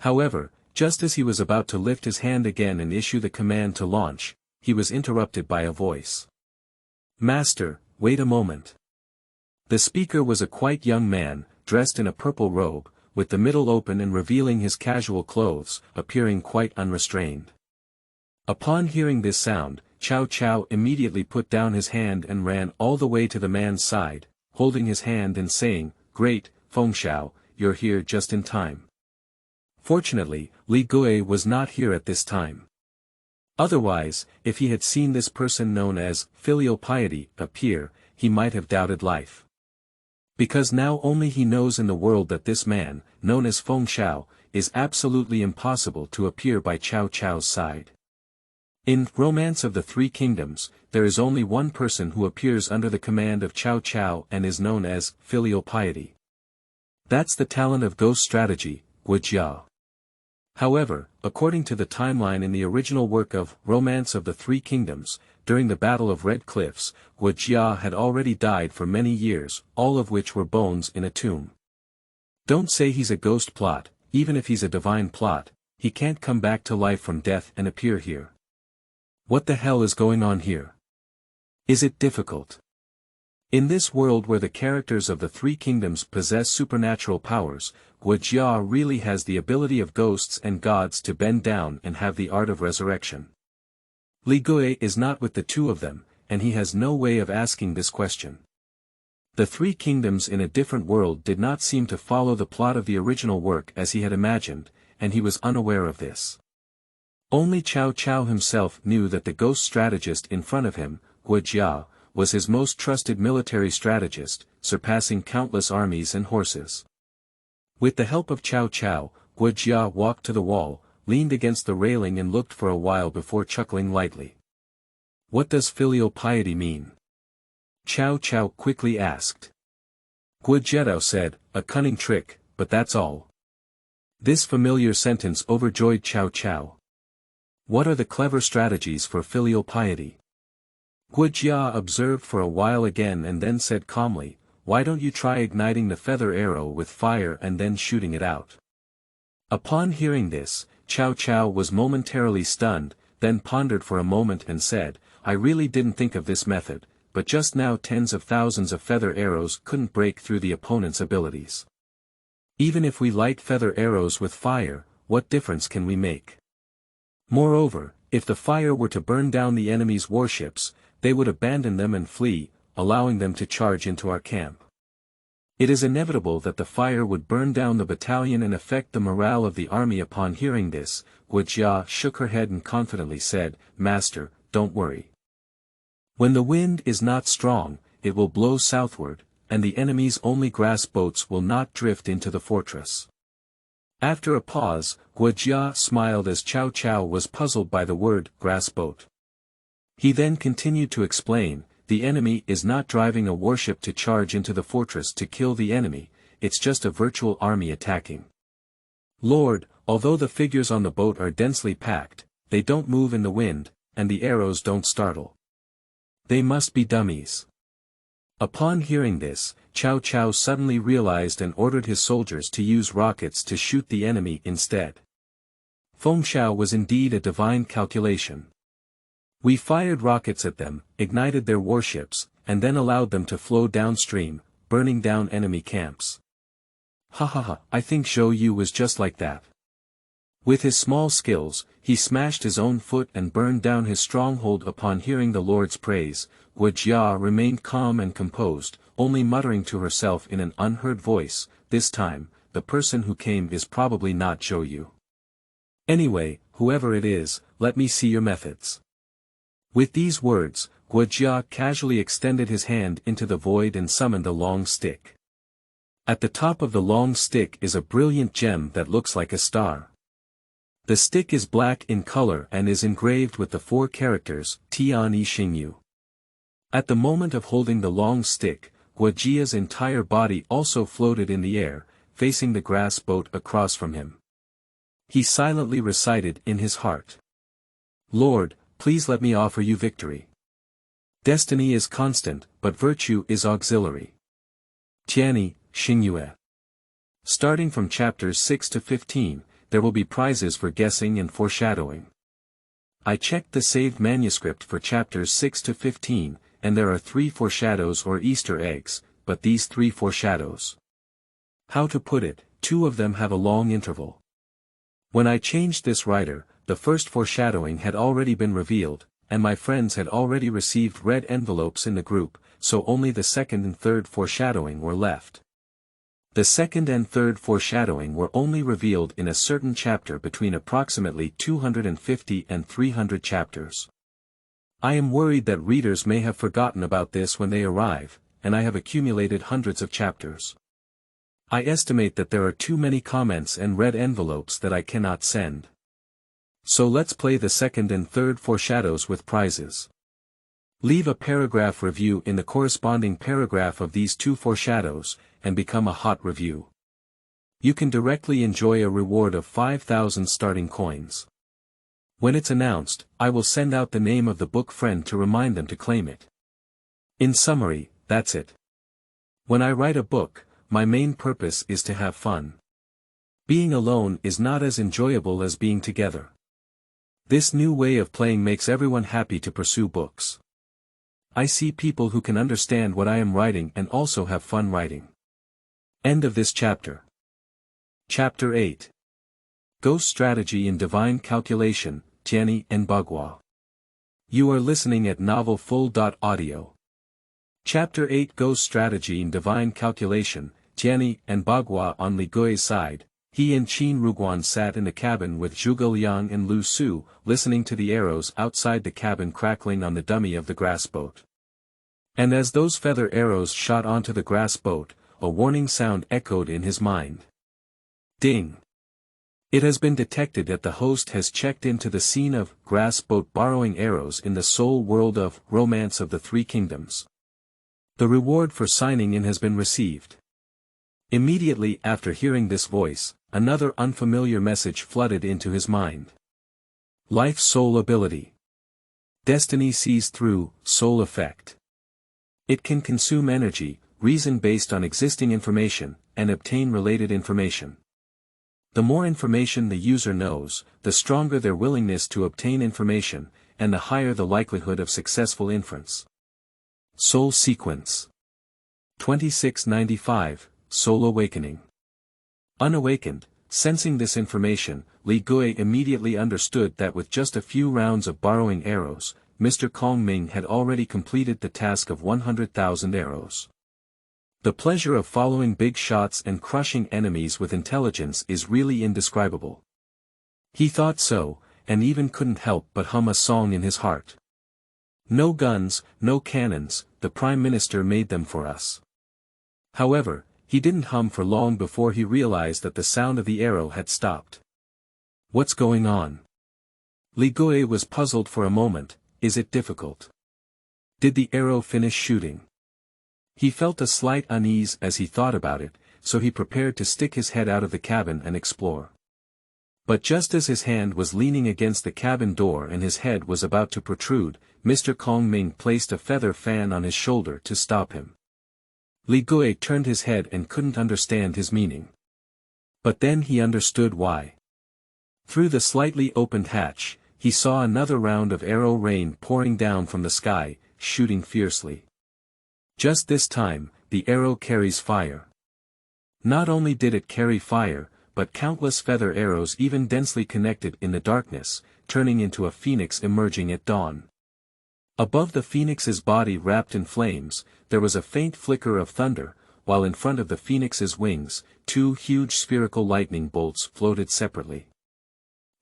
However, just as he was about to lift his hand again and issue the command to launch, he was interrupted by a voice. "Master, wait a moment." The speaker was a quite young man, dressed in a purple robe, with the middle open and revealing his casual clothes, appearing quite unrestrained. Upon hearing this sound, Chow Chow immediately put down his hand and ran all the way to the man's side, holding his hand and saying, "Great, Fengshen, you're here just in time." Fortunately, Li Gui was not here at this time. Otherwise, if he had seen this person known as filial piety appear, he might have doubted life. Because now only he knows in the world that this man, known as Feng Shao, is absolutely impossible to appear by Cao Cao's side. In Romance of the Three Kingdoms, there is only one person who appears under the command of Cao Cao and is known as filial piety. That's the talent of ghost strategy, Wujia. However, according to the timeline in the original work of Romance of the Three Kingdoms, during the Battle of Red Cliffs, Wujia had already died for many years, all of which were bones in a tomb. Don't say he's a ghost plot, even if he's a divine plot, he can't come back to life from death and appear here. What the hell is going on here? Is it difficult? In this world where the characters of the Three Kingdoms possess supernatural powers, Wujia really has the ability of ghosts and gods to bend down and have the art of resurrection. Li Gui is not with the two of them, and he has no way of asking this question. The Three Kingdoms in a different world did not seem to follow the plot of the original work as he had imagined, and he was unaware of this. Only Cao Cao himself knew that the ghost strategist in front of him, Wujia, was his most trusted military strategist, surpassing countless armies and horses. With the help of Cao Cao, Wujia walked to the wall, leaned against the railing and looked for a while before chuckling lightly. What does filial piety mean? Cao Cao quickly asked. Wujia said, a cunning trick, but that's all. This familiar sentence overjoyed Cao Cao. What are the clever strategies for filial piety? Wujia observed for a while again and then said calmly, why don't you try igniting the feather arrow with fire and then shooting it out? Upon hearing this, Cao Cao was momentarily stunned, then pondered for a moment and said, I really didn't think of this method, but just now tens of thousands of feather arrows couldn't break through the opponent's abilities. Even if we light feather arrows with fire, what difference can we make? Moreover, if the fire were to burn down the enemy's warships, they would abandon them and flee, allowing them to charge into our camp. It is inevitable that the fire would burn down the battalion and affect the morale of the army. Upon hearing this, Wujia shook her head and confidently said, Master, don't worry. When the wind is not strong, it will blow southward, and the enemy's only grass boats will not drift into the fortress. After a pause, Wujia smiled as Cao Cao was puzzled by the word grass boat. He then continued to explain, the enemy is not driving a warship to charge into the fortress to kill the enemy, it's just a virtual army attacking. Lord, although the figures on the boat are densely packed, they don't move in the wind, and the arrows don't startle. They must be dummies. Upon hearing this, Cao Cao suddenly realized and ordered his soldiers to use rockets to shoot the enemy instead. Feng Shao was indeed a divine calculation. We fired rockets at them, ignited their warships, and then allowed them to flow downstream, burning down enemy camps. Ha ha ha, I think Zhou Yu was just like that. With his small skills, he smashed his own foot and burned down his stronghold. Upon hearing the Lord's praise, Wujia remained calm and composed, only muttering to herself in an unheard voice, this time, the person who came is probably not Zhou Yu. Anyway, whoever it is, let me see your methods. With these words, Wujia casually extended his hand into the void and summoned a long stick. At the top of the long stick is a brilliant gem that looks like a star. The stick is black in color and is engraved with the 4 characters, Tianyi Xingyu. At the moment of holding the long stick, Wujia's entire body also floated in the air, facing the grass boat across from him. He silently recited in his heart. Lord, please let me offer you victory. Destiny is constant, but virtue is auxiliary. Tianyi, Xingyue. Starting from chapters 6 to 15, there will be prizes for guessing and foreshadowing. I checked the saved manuscript for chapters 6 to 15, and there are 3 foreshadows or Easter eggs, but these 3 foreshadows. How to put it, 2 of them have a long interval. When I changed this writer, the first foreshadowing had already been revealed, and my friends had already received red envelopes in the group, so only the second and third foreshadowing were left. The second and third foreshadowing were only revealed in a certain chapter between approximately 250 and 300 chapters. I am worried that readers may have forgotten about this when they arrive, and I have accumulated hundreds of chapters. I estimate that there are too many comments and red envelopes that I cannot send. So let's play the second and third foreshadows with prizes. Leave a paragraph review in the corresponding paragraph of these two foreshadows, and become a hot review. You can directly enjoy a reward of 5,000 starting coins. When it's announced, I will send out the name of the book friend to remind them to claim it. In summary, that's it. When I write a book, my main purpose is to have fun. Being alone is not as enjoyable as being together. This new way of playing makes everyone happy to pursue books. I see people who can understand what I am writing and also have fun writing. End of this chapter. Chapter 8. Ghost Strategy in Divine Calculation, Tianyi and Bagua. You are listening at novelfull.audio. Chapter 8 Ghost Strategy in Divine Calculation, Tianyi and Bagua. On Li Gui's side, he and Qin Ruguan sat in the cabin with Zhuge Liang and Lu Su, listening to the arrows outside the cabin crackling on the dummy of the grass boat. And as those feather arrows shot onto the grass boat, a warning sound echoed in his mind. Ding! It has been detected that the host has checked into the scene of grass boat borrowing arrows in the soul world of Romance of the Three Kingdoms. The reward for signing in has been received. Immediately after hearing this voice, another unfamiliar message flooded into his mind. Life soul ability. Destiny sees through, soul effect. It can consume energy, reason based on existing information, and obtain related information. The more information the user knows, the stronger their willingness to obtain information, and the higher the likelihood of successful inference. Soul Sequence 2695, Soul Awakening. Unawakened, sensing this information, Li Gui immediately understood that with just a few rounds of borrowing arrows, Mr. Kong Ming had already completed the task of 100,000 arrows. The pleasure of following big shots and crushing enemies with intelligence is really indescribable. He thought so, and even couldn't help but hum a song in his heart. No guns, no cannons, the Prime Minister made them for us. However, he didn't hum for long before he realized that the sound of the arrow had stopped. What's going on? Li Gui was puzzled for a moment. Is it difficult? Did the arrow finish shooting? He felt a slight unease as he thought about it, so he prepared to stick his head out of the cabin and explore. But just as his hand was leaning against the cabin door and his head was about to protrude, Mr. Kong Ming placed a feather fan on his shoulder to stop him. Li Gui turned his head and couldn't understand his meaning. But then he understood why. Through the slightly opened hatch, he saw another round of arrow rain pouring down from the sky, shooting fiercely. Just this time, the arrow carries fire. Not only did it carry fire, but countless feather arrows even densely connected in the darkness, turning into a phoenix emerging at dawn. Above the phoenix's body wrapped in flames, there was a faint flicker of thunder, while in front of the phoenix's wings, two huge spherical lightning bolts floated separately.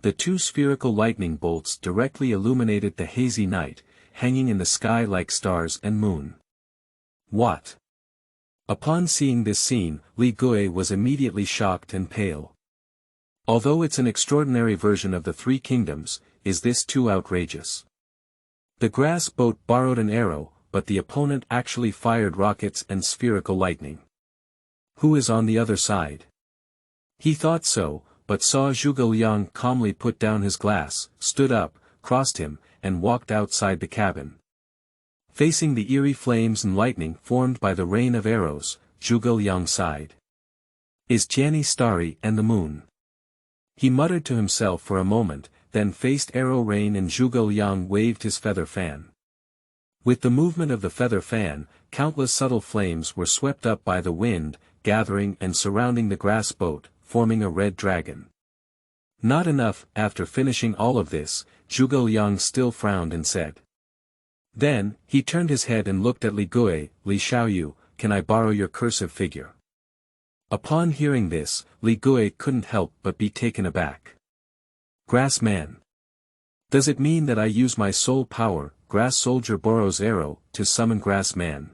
The two spherical lightning bolts directly illuminated the hazy night, hanging in the sky like stars and moon. What? Upon seeing this scene, Li Gui was immediately shocked and pale. Although it's an extraordinary version of the Three Kingdoms, is this too outrageous? The grass boat borrowed an arrow, but the opponent actually fired rockets and spherical lightning. Who is on the other side? He thought so, but saw Zhuge Liang calmly put down his glass, stood up, crossed him, and walked outside the cabin. Facing the eerie flames and lightning formed by the rain of arrows, Zhuge Liang sighed. Is Tianyi starry and the moon? He muttered to himself for a moment, then faced arrow rain and Zhuge Liang waved his feather fan. With the movement of the feather fan, countless subtle flames were swept up by the wind, gathering and surrounding the grass boat, forming a red dragon. Not enough. After finishing all of this, Zhuge Liang still frowned and said. Then, he turned his head and looked at Li Gui. Li Xiaoyu, can I borrow your cursive figure? Upon hearing this, Li Gui couldn't help but be taken aback. Grass man. Does it mean that I use my soul power, Grass Soldier Boro's arrow, to summon Grass Man?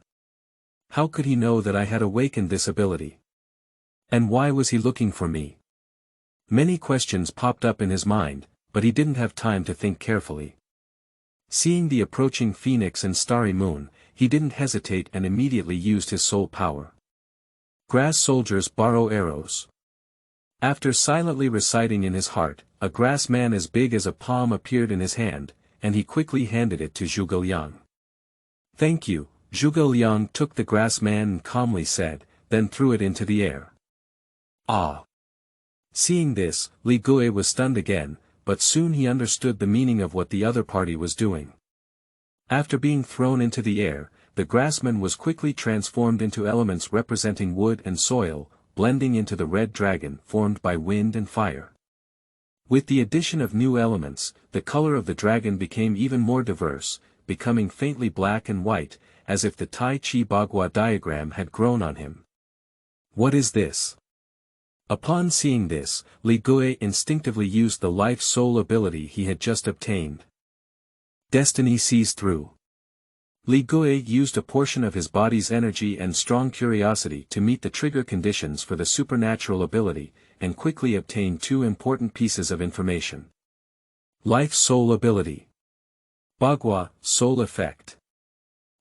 How could he know that I had awakened this ability? And why was he looking for me? Many questions popped up in his mind, but he didn't have time to think carefully. Seeing the approaching phoenix and starry moon, he didn't hesitate and immediately used his soul power. Grass soldiers borrow arrows. After silently reciting in his heart, a grass man as big as a palm appeared in his hand, and he quickly handed it to Zhuge Liang. Thank you, Zhuge Liang took the grass man and calmly said, then threw it into the air. Ah! Seeing this, Li Gui was stunned again, but soon he understood the meaning of what the other party was doing. After being thrown into the air, the grassman was quickly transformed into elements representing wood and soil, blending into the red dragon formed by wind and fire. With the addition of new elements, the color of the dragon became even more diverse, becoming faintly black and white, as if the Tai Chi Bagua diagram had grown on him. What is this? Upon seeing this, Li Gui instinctively used the life-soul ability he had just obtained. Destiny sees through. Li Gui used a portion of his body's energy and strong curiosity to meet the trigger conditions for the supernatural ability, and quickly obtained two important pieces of information. Life-soul ability. Bagua, soul effect.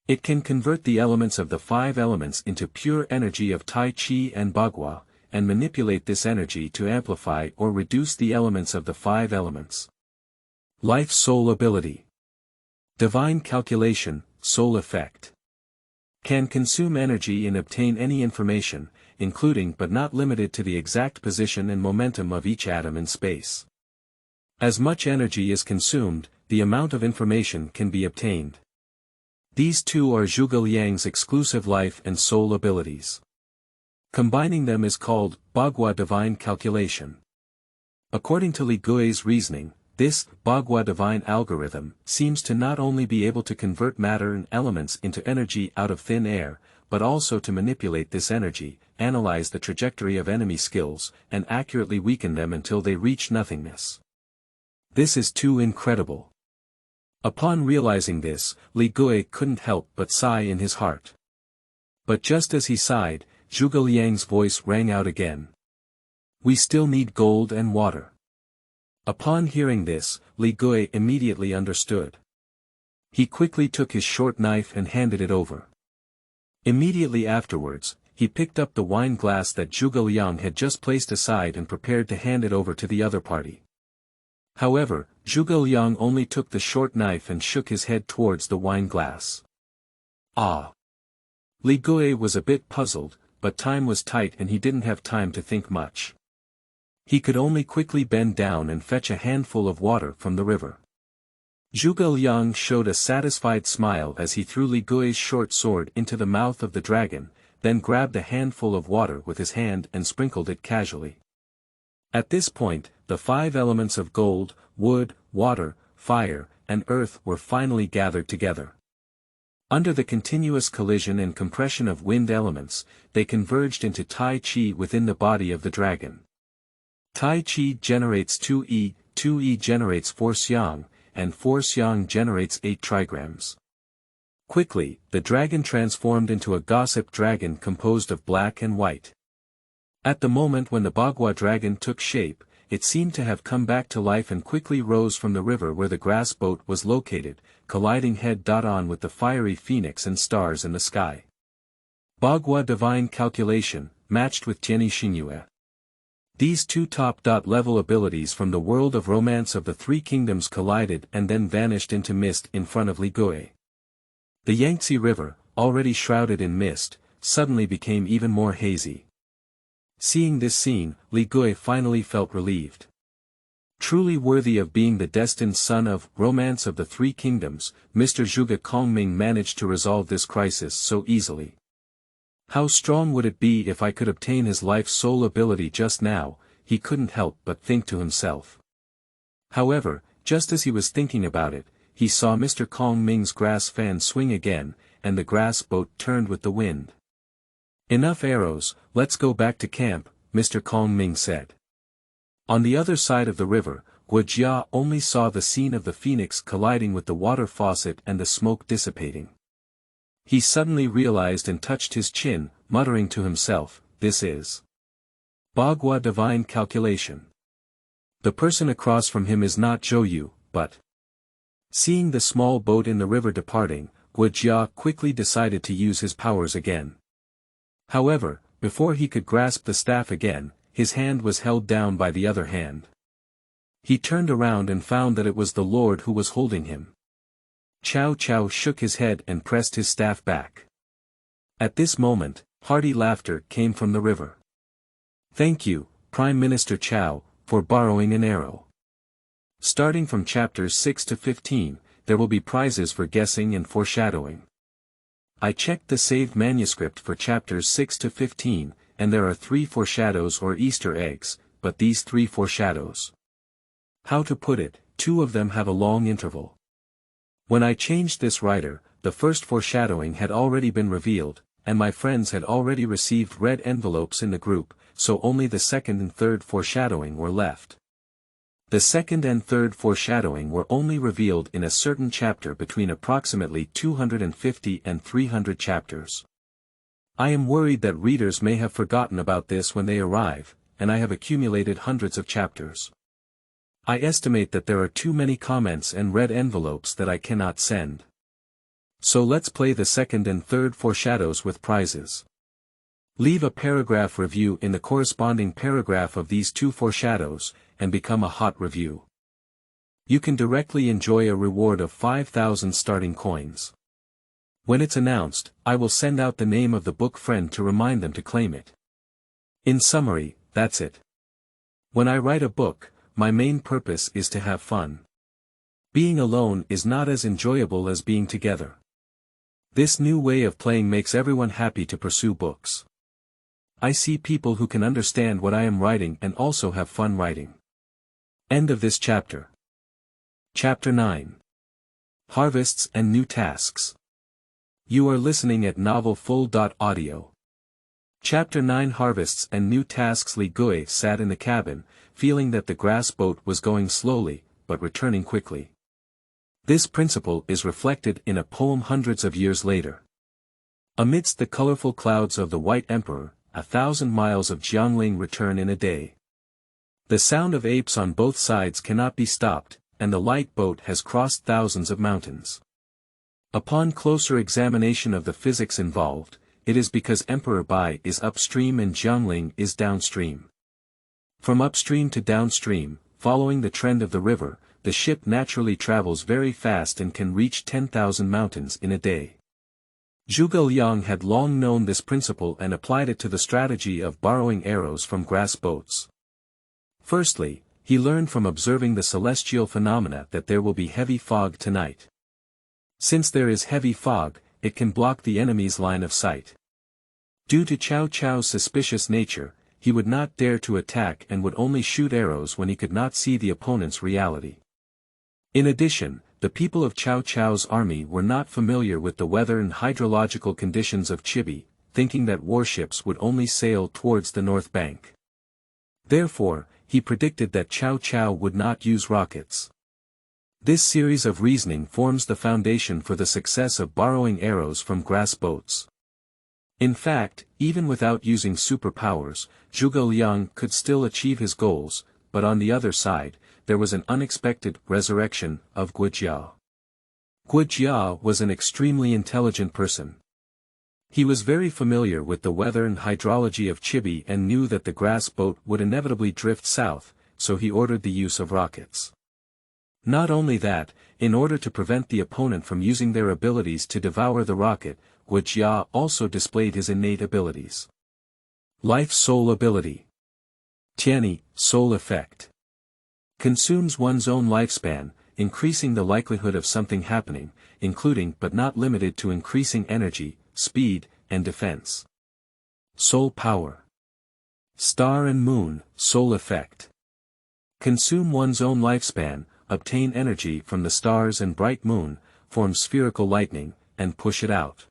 It can convert the elements of the five elements into pure energy of Tai Chi and Bagua, and manipulate this energy to amplify or reduce the elements of the five elements. Life-soul ability. Divine calculation, soul effect. Can consume energy and obtain any information, including but not limited to the exact position and momentum of each atom in space. As much energy is consumed, the amount of information can be obtained. These two are Zhuge Liang's exclusive life and soul abilities. Combining them is called Bagua divine calculation. According to Li Gui's reasoning, this Bagua divine algorithm seems to not only be able to convert matter and elements into energy out of thin air, but also to manipulate this energy, analyze the trajectory of enemy skills, and accurately weaken them until they reach nothingness. This is too incredible. Upon realizing this, Li Gui couldn't help but sigh in his heart. But just as he sighed, Zhuge Liang's voice rang out again. We still need gold and water. Upon hearing this, Li Gui immediately understood. He quickly took his short knife and handed it over. Immediately afterwards, he picked up the wine glass that Zhuge Liang had just placed aside and prepared to hand it over to the other party. However, Zhuge Liang only took the short knife and shook his head towards the wine glass. Ah! Li Gui was a bit puzzled, but time was tight and he didn't have time to think much. He could only quickly bend down and fetch a handful of water from the river. Zhuge Liang showed a satisfied smile as he threw Li Gui's short sword into the mouth of the dragon, then grabbed a handful of water with his hand and sprinkled it casually. At this point, the five elements of gold, wood, water, fire, and earth were finally gathered together. Under the continuous collision and compression of wind elements, they converged into Tai Chi within the body of the dragon. Tai Chi generates 2E, 2E generates 4 Xiang, and 4 Xiang generates 8 trigrams. Quickly, the dragon transformed into a gossip dragon composed of black and white. At the moment when the Bagua dragon took shape, it seemed to have come back to life and quickly rose from the river where the grass boat was located, colliding head-on with the fiery phoenix and stars in the sky. Bagua divine calculation, matched with Tianyi Xingyue. These two top-level abilities from the world of romance of the three kingdoms collided and then vanished into mist in front of Li Gui. The Yangtze River, already shrouded in mist, suddenly became even more hazy. Seeing this scene, Li Gui finally felt relieved. Truly worthy of being the destined son of Romance of the Three Kingdoms, Mr. Zhuge Kongming managed to resolve this crisis so easily. How strong would it be if I could obtain his life-soul ability just now, he couldn't help but think to himself. However, just as he was thinking about it, he saw Mr. Kongming's grass fan swing again, and the grass boat turned with the wind. Enough arrows, let's go back to camp, Mr. Kong Ming said. On the other side of the river, Wu Jia only saw the scene of the phoenix colliding with the water faucet and the smoke dissipating. He suddenly realized and touched his chin, muttering to himself, "This is Bagua divine calculation. The person across from him is not Zhou Yu, but..." Seeing the small boat in the river departing, Wu Jia quickly decided to use his powers again. However, before he could grasp the staff again, his hand was held down by the other hand. He turned around and found that it was the Lord who was holding him. Cao Cao shook his head and pressed his staff back. At this moment, hearty laughter came from the river. "Thank you, Prime Minister Cao, for borrowing an arrow. Starting from chapters 6 to 15, there will be prizes for guessing and foreshadowing. I checked the saved manuscript for chapters 6 to 15, and there are 3 foreshadows or Easter eggs, but these 3 foreshadows. How to put it, 2 of them have a long interval. When I changed this writer, the first foreshadowing had already been revealed, and my friends had already received red envelopes in the group, so only the second and third foreshadowing were left. The second and third foreshadowing were only revealed in a certain chapter between approximately 250 and 300 chapters. I am worried that readers may have forgotten about this when they arrive, and I have accumulated hundreds of chapters. I estimate that there are too many comments and red envelopes that I cannot send. So let's play the second and third foreshadows with prizes. Leave a paragraph review in the corresponding paragraph of these 2 foreshadows, and become a hot review. You can directly enjoy a reward of 5,000 starting coins. When it's announced, I will send out the name of the book friend to remind them to claim it. In summary, that's it. When I write a book, my main purpose is to have fun. Being alone is not as enjoyable as being together. This new way of playing makes everyone happy to pursue books. I see people who can understand what I am writing and also have fun writing. End of this chapter. Chapter 9. Harvests and New Tasks. You are listening at novelfull.audio. Chapter 9 Harvests and New Tasks. Li Gui sat in the cabin, feeling that the grass boat was going slowly, but returning quickly. This principle is reflected in a poem hundreds of years later. Amidst the colorful clouds of the White Emperor, 1,000 miles of Jiangling return in a day. The sound of apes on both sides cannot be stopped, and the light boat has crossed thousands of mountains. Upon closer examination of the physics involved, it is because Emperor Bai is upstream and Jiangling is downstream. From upstream to downstream, following the trend of the river, the ship naturally travels very fast and can reach 10,000 mountains in a day. Zhuge Liang had long known this principle and applied it to the strategy of borrowing arrows from grass boats. Firstly, he learned from observing the celestial phenomena that there will be heavy fog tonight. Since there is heavy fog, it can block the enemy's line of sight. Due to Cao Cao's suspicious nature, he would not dare to attack and would only shoot arrows when he could not see the opponent's reality. In addition, the people of Cao Cao's army were not familiar with the weather and hydrological conditions of Chibi, thinking that warships would only sail towards the north bank. Therefore, he predicted that Cao Cao would not use rockets. This series of reasoning forms the foundation for the success of borrowing arrows from grass boats. In fact, even without using superpowers, Zhuge Liang could still achieve his goals, but on the other side, there was an unexpected resurrection of Gu Jia. Gu Jia was an extremely intelligent person. He was very familiar with the weather and hydrology of Chibi and knew that the grass boat would inevitably drift south, so he ordered the use of rockets. Not only that, in order to prevent the opponent from using their abilities to devour the rocket, Gu Jia also displayed his innate abilities. Life Soul Ability. Tianyi, Soul Effect. Consumes one's own lifespan, increasing the likelihood of something happening, including but not limited to increasing energy, speed, and defense. Soul Power. Star and Moon, Soul Effect. Consume one's own lifespan, obtain energy from the stars and bright moon, form spherical lightning, and push it out.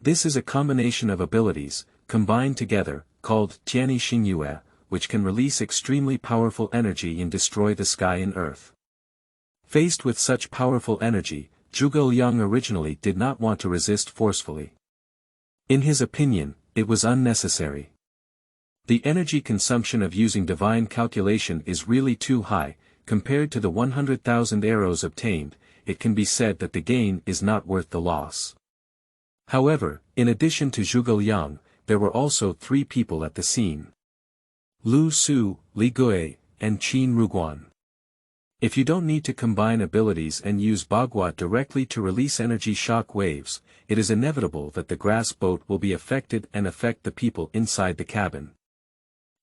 This is a combination of abilities, combined together, called Tianyi, which can release extremely powerful energy and destroy the sky and earth. Faced with such powerful energy, Zhuge Liang originally did not want to resist forcefully. In his opinion, it was unnecessary. The energy consumption of using divine calculation is really too high, compared to the 100,000 arrows obtained. It can be said that the gain is not worth the loss. However, in addition to Zhuge Liang, there were also 3 people at the scene: Lu Su, Li Gui, and Qin Ruguan. If you don't need to combine abilities and use Bagua directly to release energy shock waves, it is inevitable that the grass boat will be affected and affect the people inside the cabin.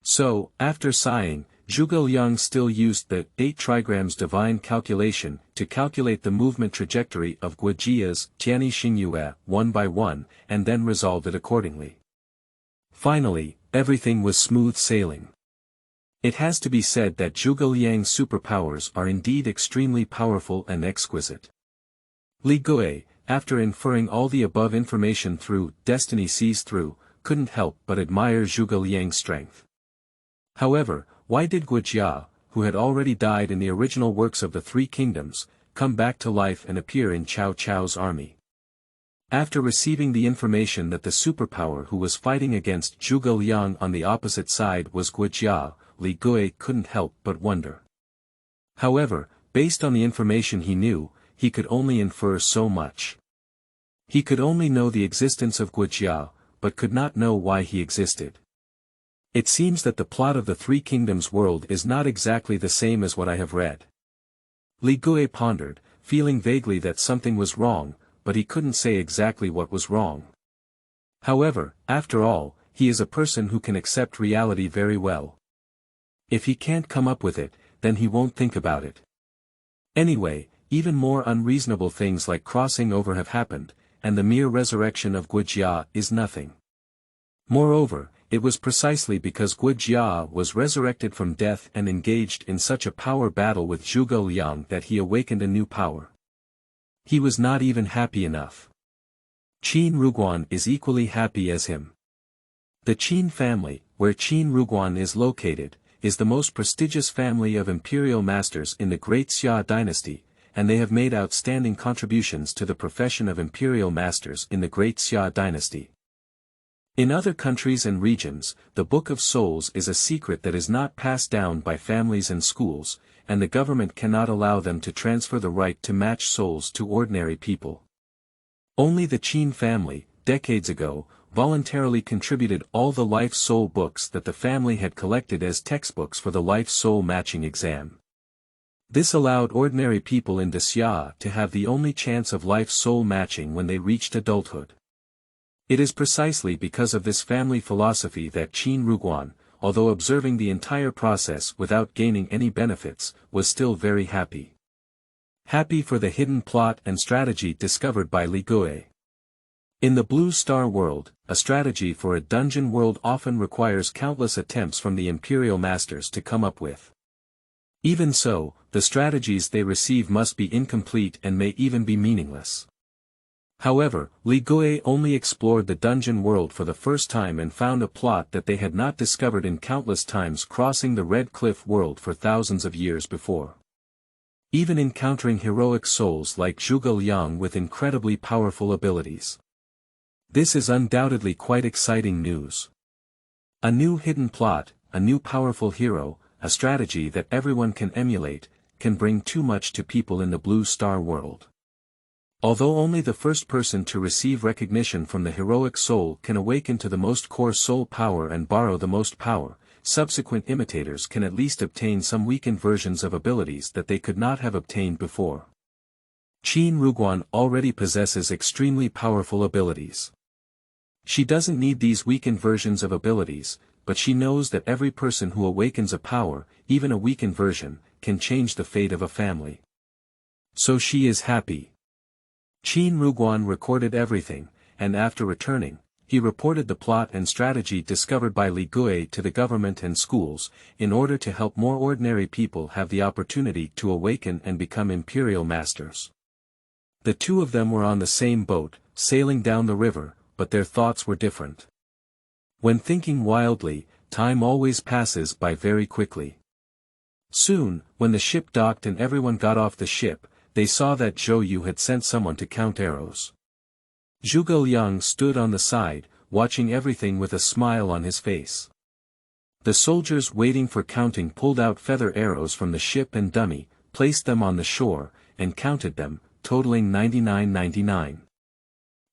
So, after sighing, Zhuge Liang still used the 8 trigrams divine calculation to calculate the movement trajectory of Guijia's Tianyi Xingyue one by one, and then resolved it accordingly. Finally, everything was smooth sailing. It has to be said that Zhuge Liang's superpowers are indeed extremely powerful and exquisite. Li Gui, after inferring all the above information through Destiny Sees Through, couldn't help but admire Zhuge Liang's strength. However, why did Guijia, who had already died in the original works of the 3 kingdoms, come back to life and appear in Cao Cao's army? After receiving the information that the superpower who was fighting against Zhuge Liang on the opposite side was Guijia, Li Gui couldn't help but wonder. However, based on the information he knew, he could only infer so much. He could only know the existence of Guijia, but could not know why he existed. It seems that the plot of the 3 Kingdoms world is not exactly the same as what I have read. Li Gui pondered, feeling vaguely that something was wrong, but he couldn't say exactly what was wrong. However, after all, he is a person who can accept reality very well. If he can't come up with it, then he won't think about it. Anyway, even more unreasonable things like crossing over have happened, and the mere resurrection of Guijia is nothing. Moreover, it was precisely because Guijia was resurrected from death and engaged in such a power battle with Zhuge Liang that he awakened a new power. He was not even happy enough. Qin Ruguan is equally happy as him. The Qin family, where Qin Ruguan is located, is the most prestigious family of imperial masters in the Great Xia dynasty, and they have made outstanding contributions to the profession of imperial masters in the Great Xia dynasty. In other countries and regions, the Book of Souls is a secret that is not passed down by families and schools, and the government cannot allow them to transfer the right to match souls to ordinary people. Only the Qin family, decades ago, voluntarily contributed all the Life Soul books that the family had collected as textbooks for the Life Soul matching exam. This allowed ordinary people in Xia to have the only chance of Life Soul matching when they reached adulthood. It is precisely because of this family philosophy that Qin Ruguan, although observing the entire process without gaining any benefits, was still very happy. Happy for the hidden plot and strategy discovered by Li Gui. In the Blue Star world, a strategy for a dungeon world often requires countless attempts from the Imperial Masters to come up with. Even so, the strategies they receive must be incomplete and may even be meaningless. However, Li Gui only explored the dungeon world for the first time and found a plot that they had not discovered in countless times crossing the Red Cliff world for thousands of years before. Even encountering heroic souls like Zhuge Liang with incredibly powerful abilities. This is undoubtedly quite exciting news. A new hidden plot, a new powerful hero, a strategy that everyone can emulate, can bring too much to people in the Blue Star world. Although only the first person to receive recognition from the heroic soul can awaken to the most core soul power and borrow the most power, subsequent imitators can at least obtain some weakened versions of abilities that they could not have obtained before. Qin Ruguan already possesses extremely powerful abilities. She doesn't need these weakened versions of abilities, but she knows that every person who awakens a power, even a weakened version, can change the fate of a family. So she is happy. Qin Ruguan recorded everything, and after returning, he reported the plot and strategy discovered by Li Gui to the government and schools, in order to help more ordinary people have the opportunity to awaken and become imperial masters. The two of them were on the same boat, sailing down the river, but their thoughts were different. When thinking wildly, time always passes by very quickly. Soon, when the ship docked and everyone got off the ship, they saw that Zhou Yu had sent someone to count arrows. Zhuge Liang stood on the side, watching everything with a smile on his face. The soldiers waiting for counting pulled out feather arrows from the ship and dummy, placed them on the shore, and counted them, totaling 99.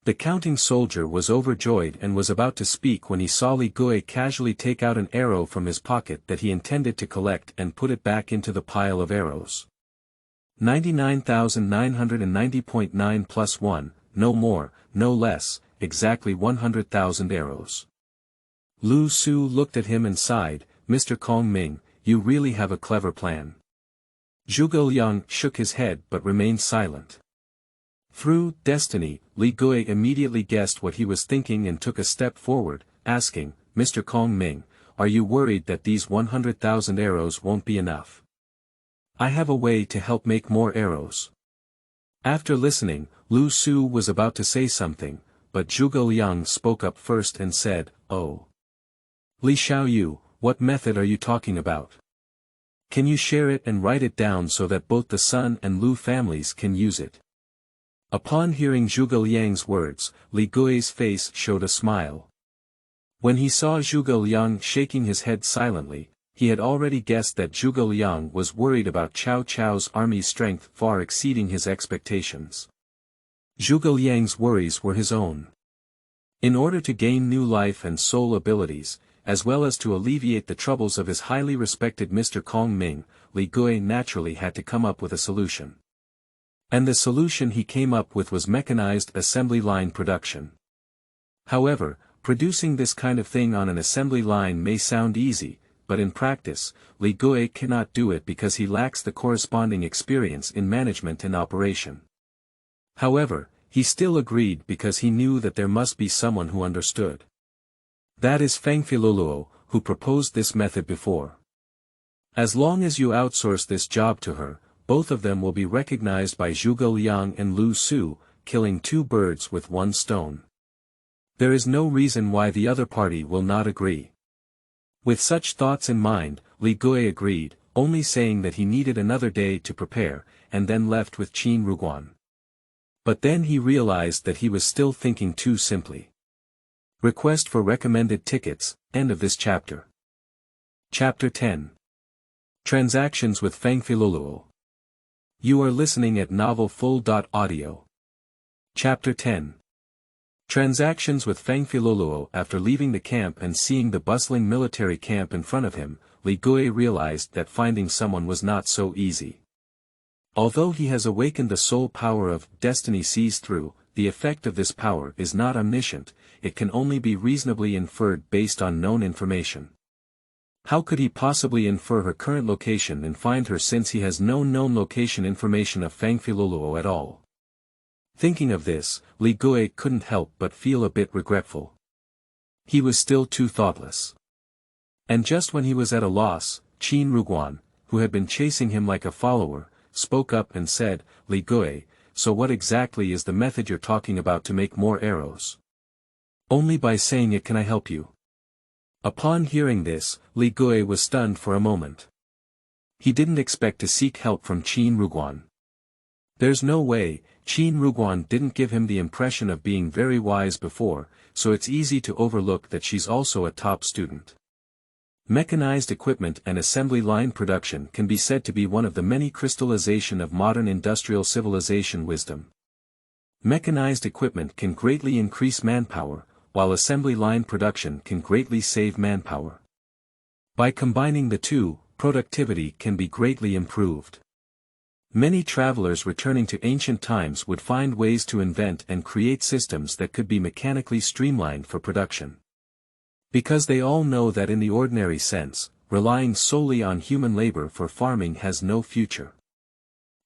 The counting soldier was overjoyed and was about to speak when he saw Li Gui casually take out an arrow from his pocket that he intended to collect and put it back into the pile of arrows. 99,990.9 plus 1, no more, no less, exactly 100,000 arrows. Lu Su looked at him and sighed, "Mr. Kong Ming, you really have a clever plan." Zhuge Liang shook his head but remained silent. Through destiny, Li Gui immediately guessed what he was thinking and took a step forward, asking, "Mr. Kong Ming, are you worried that these 100,000 arrows won't be enough? I have a way to help make more arrows." After listening, Lu Su was about to say something, but Zhuge Liang spoke up first and said, "Oh. Li Xiaoyu, what method are you talking about? Can you share it and write it down so that both the Sun and Lu families can use it?" Upon hearing Zhuge Liang's words, Li Gui's face showed a smile. When he saw Zhuge Liang shaking his head silently, he had already guessed that Zhuge Liang was worried about Cao Cao's army's strength far exceeding his expectations. Zhuge Liang's worries were his own. In order to gain new life and soul abilities, as well as to alleviate the troubles of his highly respected Mr. Kong Ming, Li Gui naturally had to come up with a solution. And the solution he came up with was mechanized assembly line production. However, producing this kind of thing on an assembly line may sound easy, but in practice, Li Gui cannot do it because he lacks the corresponding experience in management and operation. However, he still agreed because he knew that there must be someone who understood. That is Fangfeiluo, who proposed this method before. As long as you outsource this job to her, both of them will be recognized by Zhuge Liang and Lu Su, killing two birds with one stone. There is no reason why the other party will not agree. With such thoughts in mind, Li Gui agreed, only saying that he needed another day to prepare, and then left with Qin Ruguan. But then he realized that he was still thinking too simply. Request for recommended tickets, end of this chapter. Chapter 10. Transactions with Fangfeiluo. You are listening at novelfull.audio. Chapter 10. Transactions with Fangfeiluo. After leaving the camp and seeing the bustling military camp in front of him, Li Gui realized that finding someone was not so easy. Although he has awakened the soul power of destiny sees through, the effect of this power is not omniscient, it can only be reasonably inferred based on known information. How could he possibly infer her current location and find her since he has no known location information of Fangfeiluo at all? Thinking of this, Li Gui couldn't help but feel a bit regretful. He was still too thoughtless. And just when he was at a loss, Qin Ruguan, who had been chasing him like a follower, spoke up and said, "Li Gui, so what exactly is the method you're talking about to make more arrows? Only by saying it can I help you." Upon hearing this, Li Gui was stunned for a moment. He didn't expect to seek help from Qin Ruguan. There's no way, Qin Ruguan didn't give him the impression of being very wise before, so it's easy to overlook that she's also a top student. Mechanized equipment and assembly line production can be said to be one of the many crystallization of modern industrial civilization wisdom. Mechanized equipment can greatly increase manpower, while assembly line production can greatly save manpower. By combining the two, productivity can be greatly improved. Many travelers returning to ancient times would find ways to invent and create systems that could be mechanically streamlined for production. Because they all know that in the ordinary sense, relying solely on human labor for farming has no future.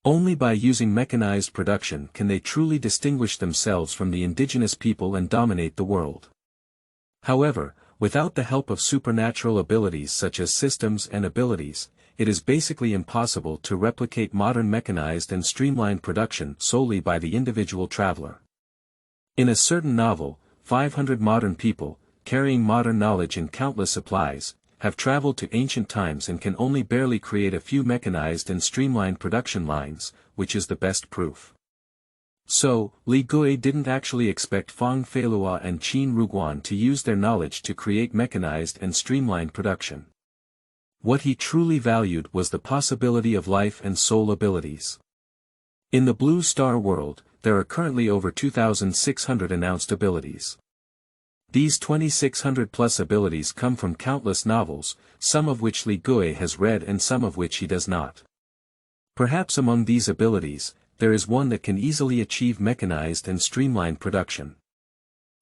Only by using mechanized production can they truly distinguish themselves from the indigenous people and dominate the world. However, without the help of supernatural abilities such as systems and abilities, it is basically impossible to replicate modern mechanized and streamlined production solely by the individual traveler. In a certain novel, 500 modern people, carrying modern knowledge in countless supplies, have traveled to ancient times and can only barely create a few mechanized and streamlined production lines, which is the best proof. So, Li Gui didn't actually expect Fangfeiluo and Qin Ruguan to use their knowledge to create mechanized and streamlined production. What he truly valued was the possibility of life and soul abilities. In the Blue Star world, there are currently over 2,600 announced abilities. These 2,600-plus abilities come from countless novels, some of which Li Gui has read and some of which he does not. Perhaps among these abilities, there is one that can easily achieve mechanized and streamlined production.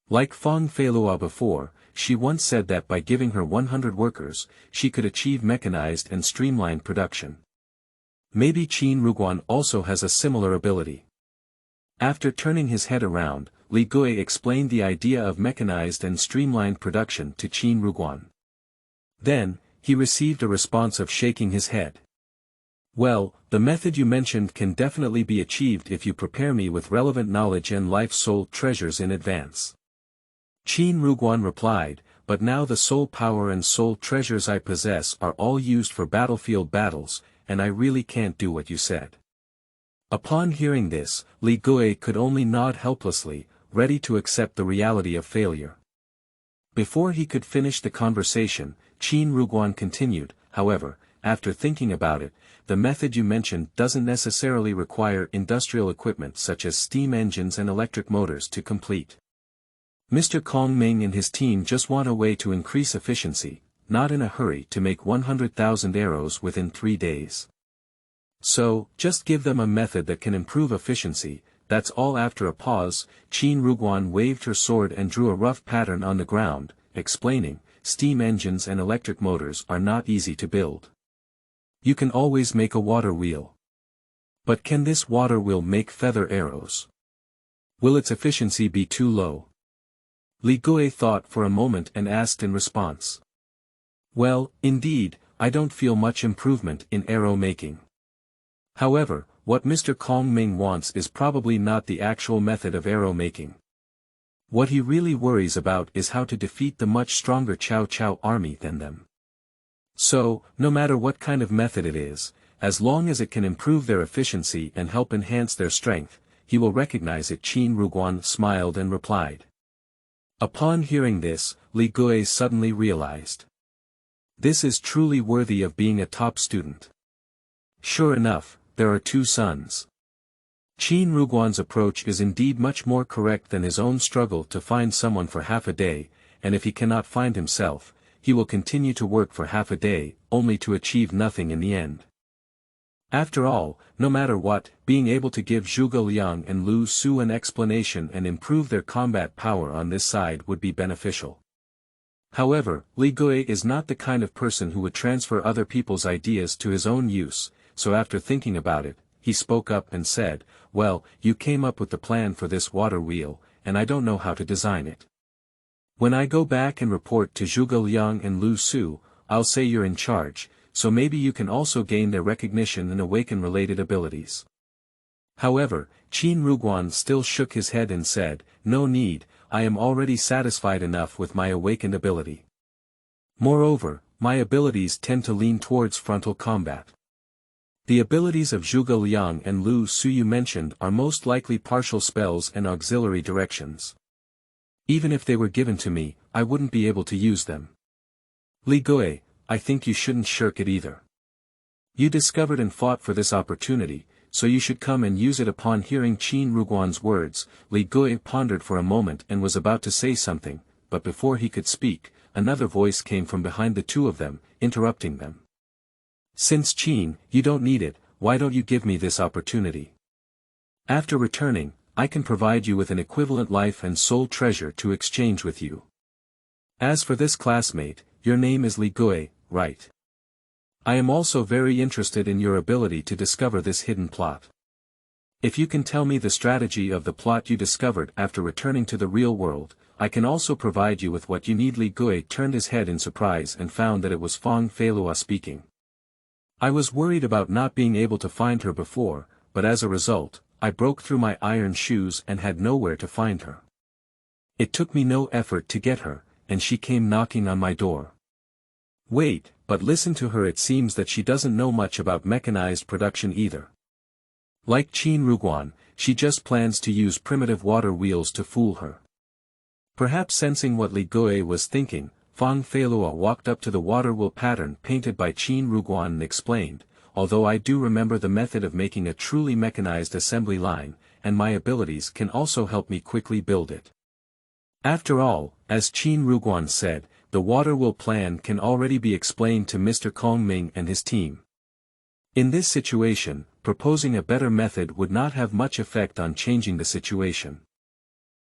Like Fangfeiluo before, she once said that by giving her 100 workers, she could achieve mechanized and streamlined production. Maybe Qin Ruguan also has a similar ability. After turning his head around, Li Gui explained the idea of mechanized and streamlined production to Qin Ruguan. Then, he received a response of shaking his head. Well, the method you mentioned can definitely be achieved if you prepare me with relevant knowledge and life soul treasures in advance. Qin Ruguan replied, but now the soul power and soul treasures I possess are all used for battlefield battles, and I really can't do what you said. Upon hearing this, Li Gui could only nod helplessly, ready to accept the reality of failure. Before he could finish the conversation, Qin Ruguan continued, however, after thinking about it, the method you mentioned doesn't necessarily require industrial equipment such as steam engines and electric motors to complete. Mr. Kong Ming and his team just want a way to increase efficiency, not in a hurry to make 100,000 arrows within 3 days. So, just give them a method that can improve efficiency, that's all. After a pause, Qin Ruguan waved her sword and drew a rough pattern on the ground, explaining, steam engines and electric motors are not easy to build. You can always make a water wheel. But can this water wheel make feather arrows? Will its efficiency be too low? Li Gui thought for a moment and asked in response. Well, indeed, I don't feel much improvement in arrow making. However, what Mr. Kong Ming wants is probably not the actual method of arrow making. What he really worries about is how to defeat the much stronger Cao Cao army than them. So, no matter what kind of method it is, as long as it can improve their efficiency and help enhance their strength, he will recognize it. Qin Ruguan smiled and replied. Upon hearing this, Li Gui suddenly realized. This is truly worthy of being a top student. Sure enough, there are 2 sons. Qin Ruguan's approach is indeed much more correct than his own struggle to find someone for half a day, and if he cannot find himself, he will continue to work for half a day, only to achieve nothing in the end. After all, no matter what, being able to give Zhuge Liang and Lu Su an explanation and improve their combat power on this side would be beneficial. However, Li Gui is not the kind of person who would transfer other people's ideas to his own use, so after thinking about it, he spoke up and said, well, you came up with the plan for this water wheel, and I don't know how to design it. When I go back and report to Zhuge Liang and Lu Su, I'll say you're in charge, so maybe you can also gain their recognition and awaken related abilities. However, Qin Ruguan still shook his head and said, no need, I am already satisfied enough with my awakened ability. Moreover, my abilities tend to lean towards frontal combat. The abilities of Zhuge Liang and Lu Su you mentioned are most likely partial spells and auxiliary directions. Even if they were given to me, I wouldn't be able to use them. Li Gui, I think you shouldn't shirk it either. You discovered and fought for this opportunity, so you should come and use it. Upon hearing Qin Ruguan's words, Li Gui pondered for a moment and was about to say something, but before he could speak, another voice came from behind the 2 of them, interrupting them. Since Qin, you don't need it, why don't you give me this opportunity? After returning, I can provide you with an equivalent life and soul treasure to exchange with you. As for this classmate, your name is Li Gui, right? I am also very interested in your ability to discover this hidden plot. If you can tell me the strategy of the plot you discovered after returning to the real world, I can also provide you with what you need. Li Gui turned his head in surprise and found that it was Fangfeiluo speaking. I was worried about not being able to find her before, but as a result, I broke through my iron shoes and had nowhere to find her. It took me no effort to get her, and she came knocking on my door. Wait, but listen to her, it seems that she doesn't know much about mechanized production either. Like Qin Ruguan, she just plans to use primitive water wheels to fool her. Perhaps sensing what Li Gui was thinking, Fangfeiluo walked up to the water wheel pattern painted by Qin Ruguan and explained, although I do remember the method of making a truly mechanized assembly line, and my abilities can also help me quickly build it. After all, as Qin Ruguan said, the water wheel plan can already be explained to Mr. Kongming and his team. In this situation, proposing a better method would not have much effect on changing the situation.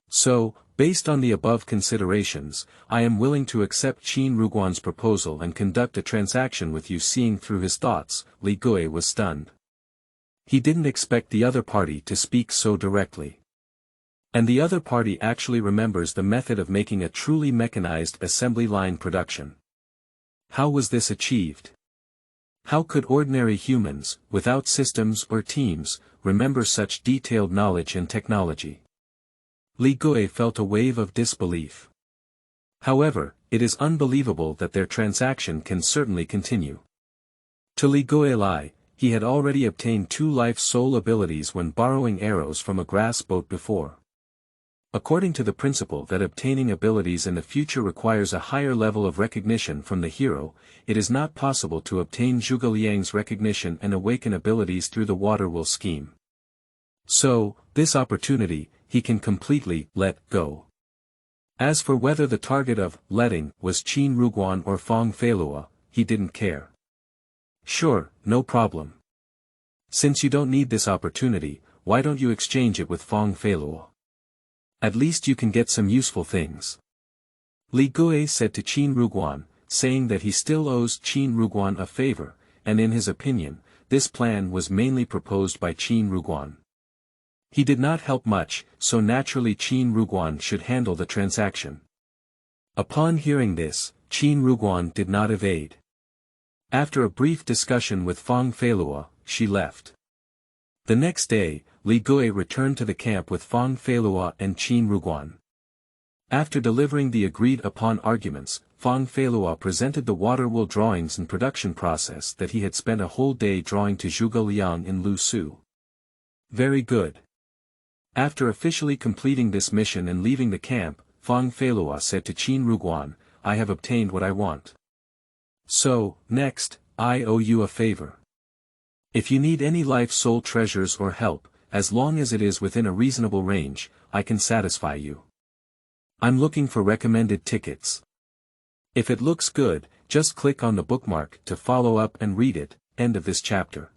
So, based on the above considerations, I am willing to accept Qin Ruguan's proposal and conduct a transaction with you. Seeing through his thoughts, Li Gui was stunned. He didn't expect the other party to speak so directly. And the other party actually remembers the method of making a truly mechanized assembly line production. How was this achieved? How could ordinary humans, without systems or teams, remember such detailed knowledge and technology? Li Gui felt a wave of disbelief. However, it is unbelievable that their transaction can certainly continue. To Li Gui, he had already obtained 2 life soul abilities when borrowing arrows from a grass boat before. According to the principle that obtaining abilities in the future requires a higher level of recognition from the hero, it is not possible to obtain Zhuge Liang's recognition and awaken abilities through the water wheel scheme. So, this opportunity, he can completely let go. As for whether the target of letting was Qin Ruguan or Fangfeiluo, he didn't care. Sure, no problem. Since you don't need this opportunity, why don't you exchange it with Fangfeiluo? At least you can get some useful things. Li Gui said to Qin Ruguan, saying that he still owes Qin Ruguan a favor, and in his opinion, this plan was mainly proposed by Qin Ruguan. He did not help much, so naturally Qin Ruguan should handle the transaction. Upon hearing this, Qin Ruguan did not evade. After a brief discussion with Fangfeiluo, she left. The next day, Li Gui returned to the camp with Fangfeiluo and Qin Ruguan. After delivering the agreed-upon arguments, Fangfeiluo presented the water wheel drawings and production process that he had spent a whole day drawing to Zhuge Liang in Lusu. Very good. After officially completing this mission and leaving the camp, Fangfeiluo said to Qin Ruguan, I have obtained what I want. So, next, I owe you a favor. If you need any life soul treasures or help, as long as it is within a reasonable range, I can satisfy you. I'm looking for recommended tickets. If it looks good, just click on the bookmark to follow up and read it. End of this chapter.